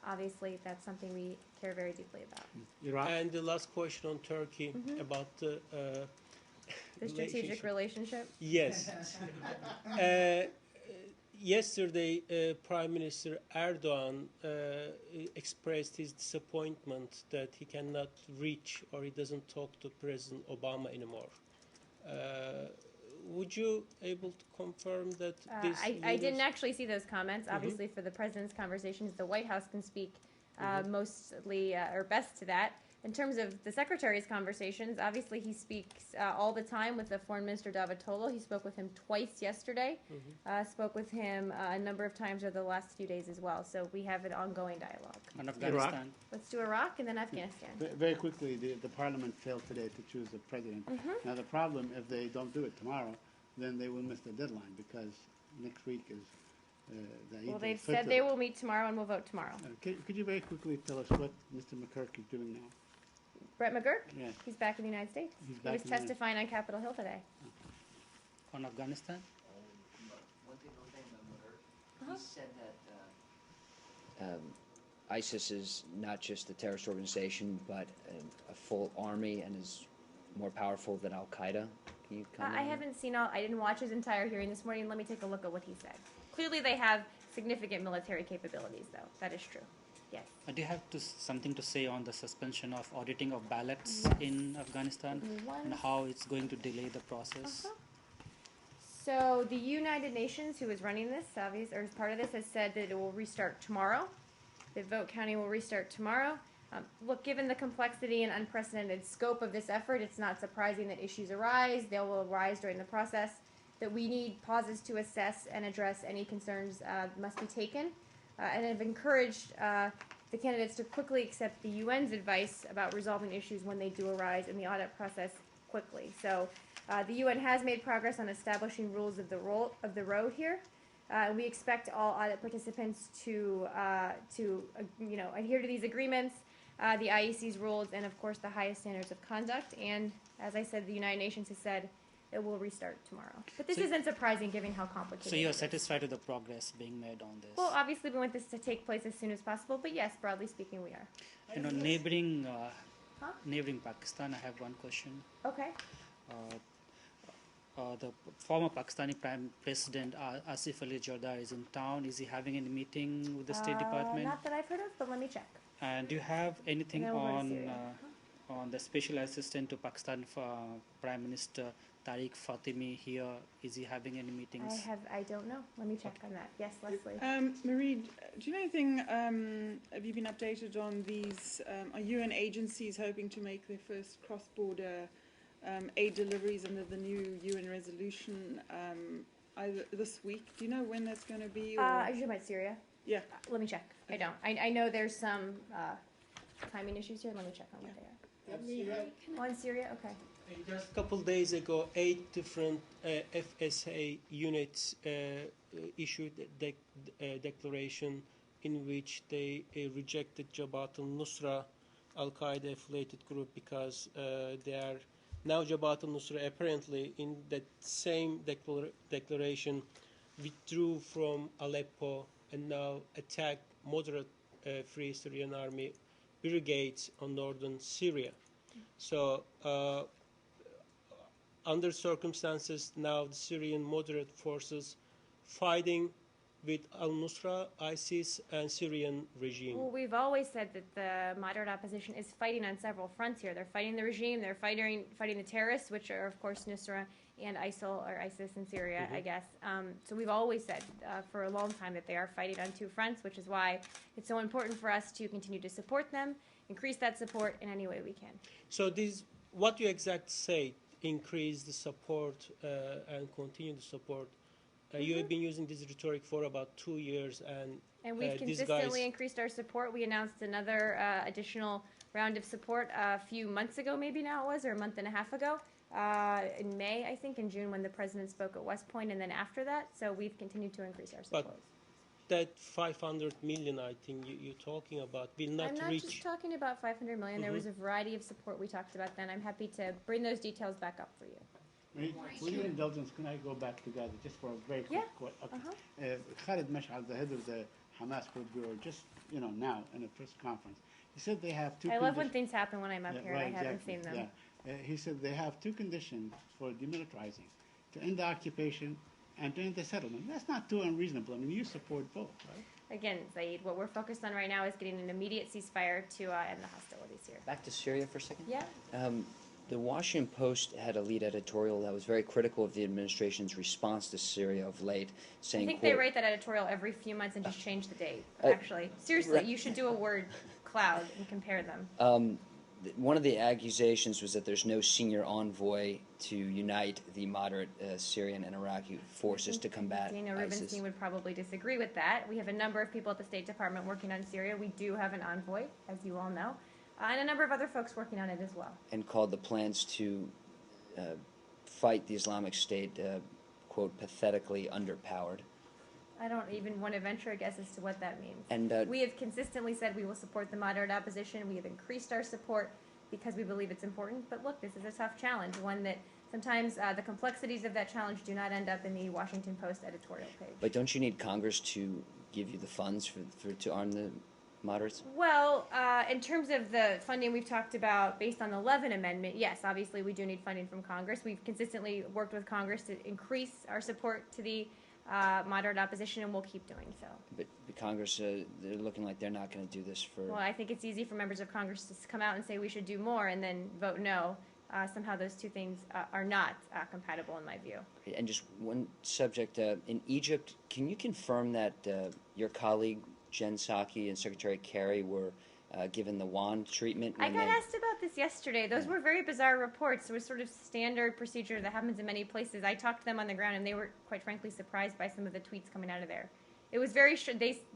Obviously, that's something we care very deeply about. Iraq? And the last question on Turkey about the strategic relationship? Yes. Yesterday, Prime Minister Erdogan expressed his disappointment that he cannot reach or he doesn't talk to President Obama anymore. Would you able to confirm that this? I didn't actually see those comments. Obviously, for the president's conversations, the White House can speak mostly or best to that. In terms of the secretary's conversations, obviously he speaks all the time with the Foreign Minister Davutoğlu. He spoke with him twice yesterday. Spoke with him a number of times over the last few days as well. So we have an ongoing dialogue. On Afghanistan. Let's do Iraq and then Afghanistan. Very quickly, the parliament failed today to choose a president. Now the problem, if they don't do it tomorrow, then they will miss the deadline because next week is the Eid Well, they've al-Fitr. said they will meet tomorrow and we'll vote tomorrow. Could you very quickly tell us what Mr. McGurk is doing now? Brett McGurk? Yeah. He's back in the United States. He's He back was in the- testifying on Capitol Hill today. On Afghanistan? One thing about he said that ISIS is not just a terrorist organization, but a full army and is more powerful than Al Qaeda. Can you comment? I haven't seen I didn't watch his entire hearing this morning. Let me take a look at what he said. Clearly, they have significant military capabilities, though. That is true. Yes. Do you have something to say on the suspension of auditing of ballots in Afghanistan and how it's going to delay the process? So the United Nations, who is running this, or as part of this, has said that it will restart tomorrow. The vote counting will restart tomorrow. Look, given the complexity and unprecedented scope of this effort, it's not surprising that issues arise. They will arise during the process. That we need pauses to assess and address any concerns must be taken. And have encouraged the candidates to quickly accept the UN's advice about resolving issues when they do arise in the audit process quickly. So the UN has made progress on establishing rules of the road here. We expect all audit participants to adhere to these agreements, the IEC's rules, and of course the highest standards of conduct. And as I said, the United Nations has said it will restart tomorrow. But this isn't surprising given how complicated So you're it is. satisfied with the progress being made on this? Well, obviously we want this to take place as soon as possible, but yes, broadly speaking, we are. Neighboring Pakistan, I have one question. Okay. The former Pakistani Prime President Asif Ali Zardari is in town. Is he having any meeting with the State Department? Not that I've heard of, but let me check. And do you have anything And then we'll go to on Syria. on the special assistant to Pakistan Prime Minister Tariq Fatimi here. Is he having any meetings? I don't know. Let me check on that. Yes, Leslie. Marie, do you know anything, have you been updated on these, are UN agencies hoping to make their first cross-border aid deliveries under the new UN resolution either this week? Do you know when that's going to be? Or? Are you talking about Syria? Yeah. Let me check. I don't. I know there's some timing issues here. Let me check on what they are. On Syria? Okay. Just a couple days ago, 8 different FSA units issued a declaration in which they rejected Jabhat al-Nusra, Al-Qaeda affiliated group, because they are now Jabhat al-Nusra apparently in that same declaration withdrew from Aleppo and now attack moderate Free Syrian Army brigades on northern Syria. So under circumstances now the Syrian moderate forces fighting with al-Nusra, ISIS, and Syrian regime. Well, we've always said that the moderate opposition is fighting on several fronts here. They're fighting the regime, they're fighting the terrorists, which are, of course, Nusra and ISIL, or ISIS in Syria, I guess. So we've always said for a long time that they are fighting on 2 fronts, which is why it's so important for us to continue to support them, increase that support in any way we can. So what you exactly say, increase the support and continue the support. You have been using this rhetoric for about 2 years, and we've consistently increased our support. We announced another additional round of support a few months ago, maybe now it was, or a month and a half ago, in May, I think, in June when the president spoke at West Point, and then after that. So we've continued to increase our support. But that 500 million, I think you're talking about, will not reach. I'm not just talking about 500 million. There was a variety of support we talked about then. I'm happy to bring those details back up for you. With your indulgence, can I go back together just for a very quick okay. Khalid Mash'al, the head of the Hamas Politburo, just now in a press conference, he said they have 2 I love when things happen when I'm up here and I haven't seen them. Yeah. He said they have 2 conditions for demilitarizing: to end the occupation and to end the settlement. That's not too unreasonable. I mean, you support both, right? Again, Zaid, what we're focused on right now is getting an immediate ceasefire to end the hostilities here. Back to Syria for a second? Yeah. The Washington Post had a lead editorial that was very critical of the administration's response to Syria of late, saying, I think they write that editorial every few months and just change the date, actually. Seriously, you should do a word cloud and compare them. One of the accusations was that there's no senior envoy to unite the moderate Syrian and Iraqi forces to combat Daniel ISIS. Rubinstein would probably disagree with that. We have a number of people at the State Department working on Syria. We do have an envoy, as you all know. And a number of other folks working on it as well. And called the plans to fight the Islamic State, quote, pathetically underpowered. I don't even want to venture a guess as to what that means. And we have consistently said we will support the moderate opposition. We have increased our support because we believe it's important. But look, this is a tough challenge, one that sometimes the complexities of that challenge do not end up in the Washington Post editorial page. But don't you need Congress to give you the funds to arm the moderates? Well, in terms of the funding we've talked about based on the Levin Amendment, yes, obviously we do need funding from Congress. We've consistently worked with Congress to increase our support to the moderate opposition, and we'll keep doing so. But Congress, they're looking like they're not going to do this for... Well, I think it's easy for members of Congress to come out and say we should do more and then vote no. Somehow those 2 things are not compatible in my view. And just one subject, in Egypt, can you confirm that your colleague Jen Psaki and Secretary Kerry were given the wand treatment? I got asked about this yesterday. Those were very bizarre reports. It was sort of standard procedure that happens in many places. I talked to them on the ground, and they were, quite frankly, surprised by some of the tweets coming out of there. It was very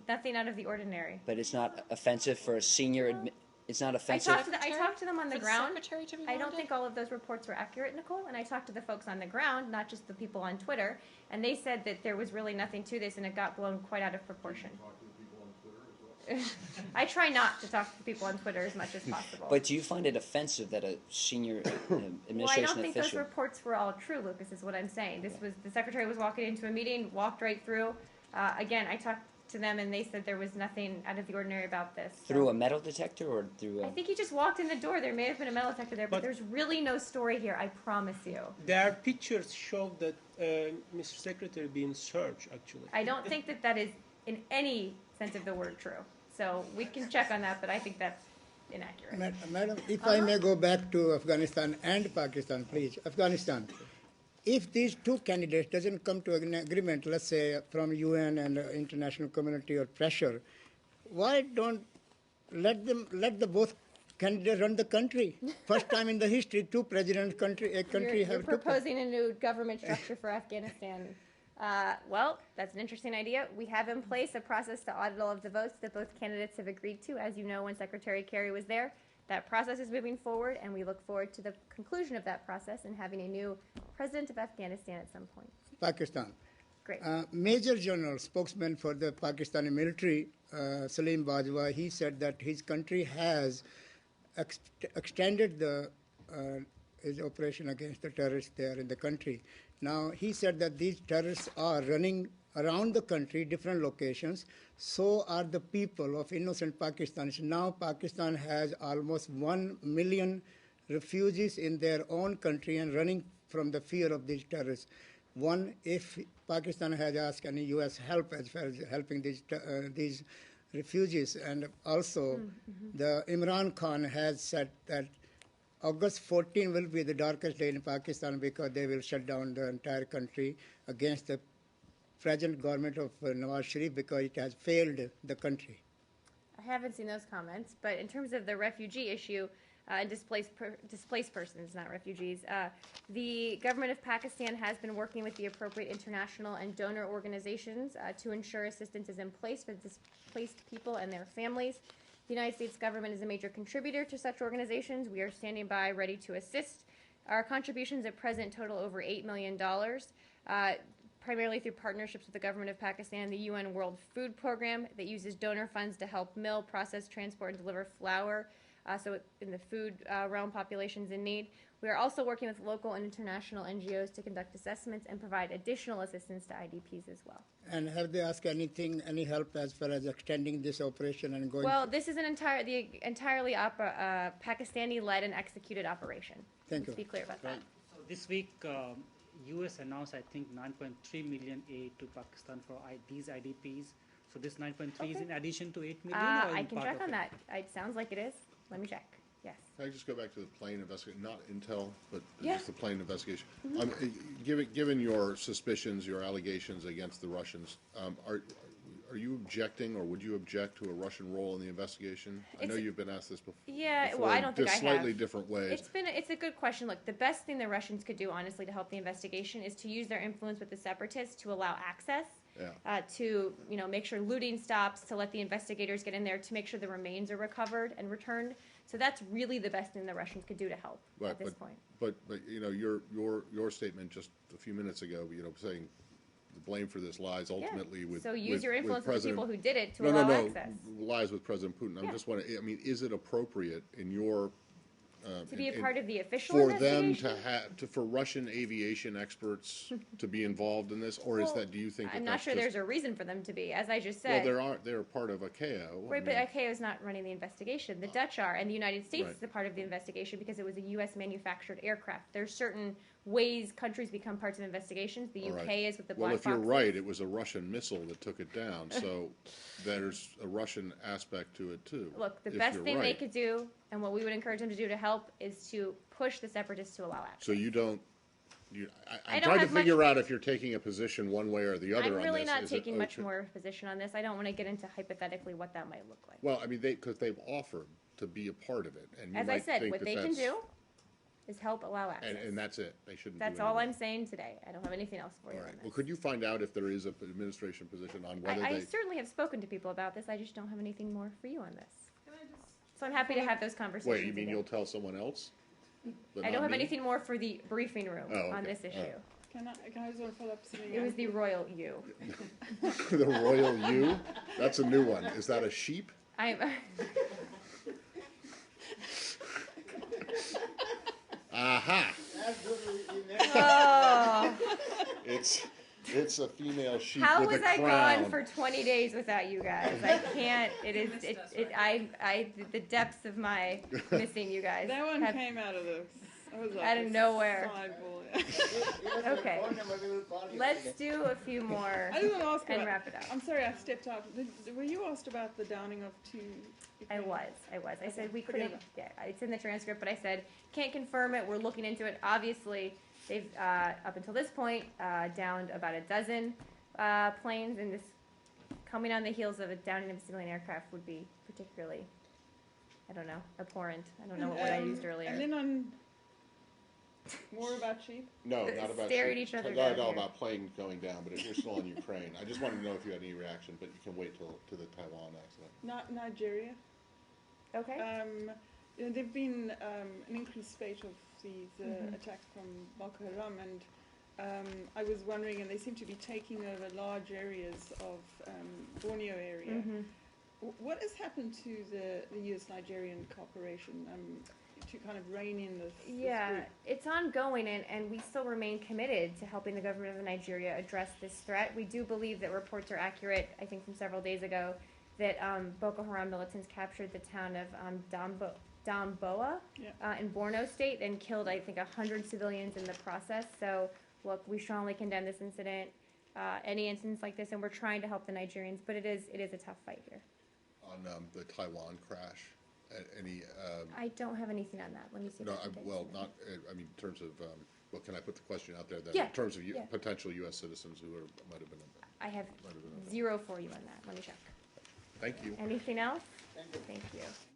nothing out of the ordinary. But it's not offensive for a senior... It's not offensive? I talked to them on the ground. I don't think all of those reports were accurate, Nicole, and I talked to the folks on the ground, not just the people on Twitter, and they said that there was really nothing to this, and it got blown quite out of proportion. I try not to talk to people on Twitter as much as possible. But do you find it offensive that a senior administration Well, I don't think official... those reports were all true, Lucas, is what I'm saying. This was the secretary was walking into a meeting, walked right through. Again, I talked to them, and they said there was nothing out of the ordinary about this. So. Through a metal detector or through a... I think he just walked in the door. There may have been a metal detector there, but there's really no story here, I promise you. There are pictures show that Mr. Secretary being searched, actually. I don't think that is, in any sense of the word, true. So we can check on that, but I think that's inaccurate. Madam, if I may go back to Afghanistan and Pakistan, please. Afghanistan. If these two candidates doesn't come to an agreement, let's say from UN and international community or pressure, why don't let the both candidates run the country? First time in the history, two presidents You're have proposing a new government structure for Afghanistan. Well, that's an interesting idea. We have in place a process to audit all of the votes that both candidates have agreed to. As you know, when Secretary Kerry was there, that process is moving forward, and we look forward to the conclusion of that process and having a new president of Afghanistan at some point. Pakistan. Great. Major General, spokesman for the Pakistani military, Salim Bajwa, he said that his country has extended his operation against the terrorists there in the country. Now, he said that these terrorists are running around the country, different locations. So are the people of innocent Pakistanis. Now, Pakistan has almost 1 million refugees in their own country and running from the fear of these terrorists. One, if Pakistan has asked any U.S. help as far as helping these refugees, and also the Imran Khan has said that August 14 will be the darkest day in Pakistan because they will shut down the entire country against the present government of Nawaz Sharif because it has failed the country. I haven't seen those comments, but in terms of the refugee issue and displaced persons, not refugees, the government of Pakistan has been working with the appropriate international and donor organizations to ensure assistance is in place for displaced people and their families. The United States government is a major contributor to such organizations. We are standing by ready to assist. Our contributions at present total over $8 million. Primarily through partnerships with the government of Pakistan, the UN World Food Program that uses donor funds to help mill, process, transport, and deliver flour, so in the food realm populations in need. We are also working with local and international NGOs to conduct assessments and provide additional assistance to IDPs as well. And have they asked any help as far as extending this operation and going? Well, this is entirely Pakistani-led and executed operation. Thank you. Let's be clear about that. So this week, U.S. announced, I think, 9.3 million aid to Pakistan for these IDPs. So this 9.3 is in addition to 8 million? Or I in can part check of on it? that. It sounds like it is. Let me check. Yes. Can I just go back to the plane investigation, not intel, but Yeah. just the plane investigation? Given your suspicions, your allegations against the Russians, are you objecting, or would you object to a Russian role in the investigation? I know you've been asked this before. Yeah, well, I don't think I have. Just slightly different ways. It's a good question. Look, the best thing the Russians could do, honestly, to help the investigation is to use their influence with the separatists to allow access. Yeah. To make sure looting stops, to let the investigators get in there, to make sure the remains are recovered and returned. So that's really the best thing the Russians could do to help at this point. But your statement just a few minutes ago, saying the blame for this lies ultimately with. So use your influence with the people who did it to allow access. Lies with President Putin. I'm just wondering. I mean, is it appropriate in your to be a part of the official for them investigation? for Russian aviation experts to be involved in this, or is that? Do you think I'm not sure there's a reason for them to be, as I just said. Well, they're part of ICAO. Right, but ICAO is not running the investigation. The Dutch are, and the United States Right. is a part of the investigation because it was a U.S. manufactured aircraft. There's certain ways countries become parts of investigations. The All UK right. is with the Well, black if you're boxes. right, it was a Russian missile that took it down, so there's a Russian aspect to it too. Look, the if best you're thing they right. could do, and what we would encourage them to do to help, is to push the separatists to allow access. So you don't. I I'm don't trying to have much- figure out if you're taking a position one way or the other I'm on really this. not Is it taking much okay? more position on this. I don't want to get into hypothetically what that might look like. Well, I mean, because they've offered to be a part of it, and you As I might said, think what that they can that's- do is help allow access. and that's it. They shouldn't. That's do all anything. I'm saying today. I don't have anything else for you All on right. this. Well, could you find out if there is an administration position on whether I they? certainly have spoken to people about this. I just don't have anything more for you on this. So I'm happy to have those conversations. Wait, you mean again. you'll tell someone else? But I not don't have me? anything more for the briefing room Oh, on okay. this issue. All right. Can I just want to follow up something? It was the royal you. The royal you? That's a new one. Is that a sheep? I'm. Aha! Oh. It's a female sheep How with was a I crown. gone for 20 days without you guys? I can't. The depths of my missing you guys. That one have- came out of the I was like, Out of it's nowhere. sideball. Okay. Let's do a few more I just want to ask and about, wrap it up. I'm sorry, I stepped out. Were you asked about the downing of two? I was. I said we forget couldn't. Yeah, it's in the transcript, but I said can't confirm it. We're looking into it. Obviously, they've up until this point downed about a dozen planes, and this coming on the heels of a downing of a civilian aircraft would be particularly, I don't know, abhorrent. I don't know what word I used earlier. And then on more about sheep. No, not about. Stare at sheep. each other No, down no, here. about plane going down, but if you're still on Ukraine, I just wanted to know if you had any reaction, but you can wait till to the Taiwan accident. Not Nigeria. Okay. You know, there've been an increased spate of these attacks from Boko Haram, and I was wondering, and they seem to be taking over large areas of Borneo area. What has happened to the U.S.-Nigerian cooperation to kind of rein in this Yeah, group? it's ongoing, and we still remain committed to helping the government of Nigeria address this threat. We do believe that reports are accurate, I think from several days ago, that Boko Haram militants captured the town of Damboa in Borno State and killed, I think, 100 civilians in the process. So, look, we strongly condemn this incident, any incidents like this, and we're trying to help the Nigerians, but it is a tough fight here. On the Taiwan crash, any? I don't have anything on that. Let me see. No, if I can get well, something. not. I mean, in terms of. Well, can I put the question out there? Then, Yeah, in terms of yeah. potential U.S. citizens who might have been. I have Might have been. zero for you on that. Let me check. Thank you. Anything else? Thank you.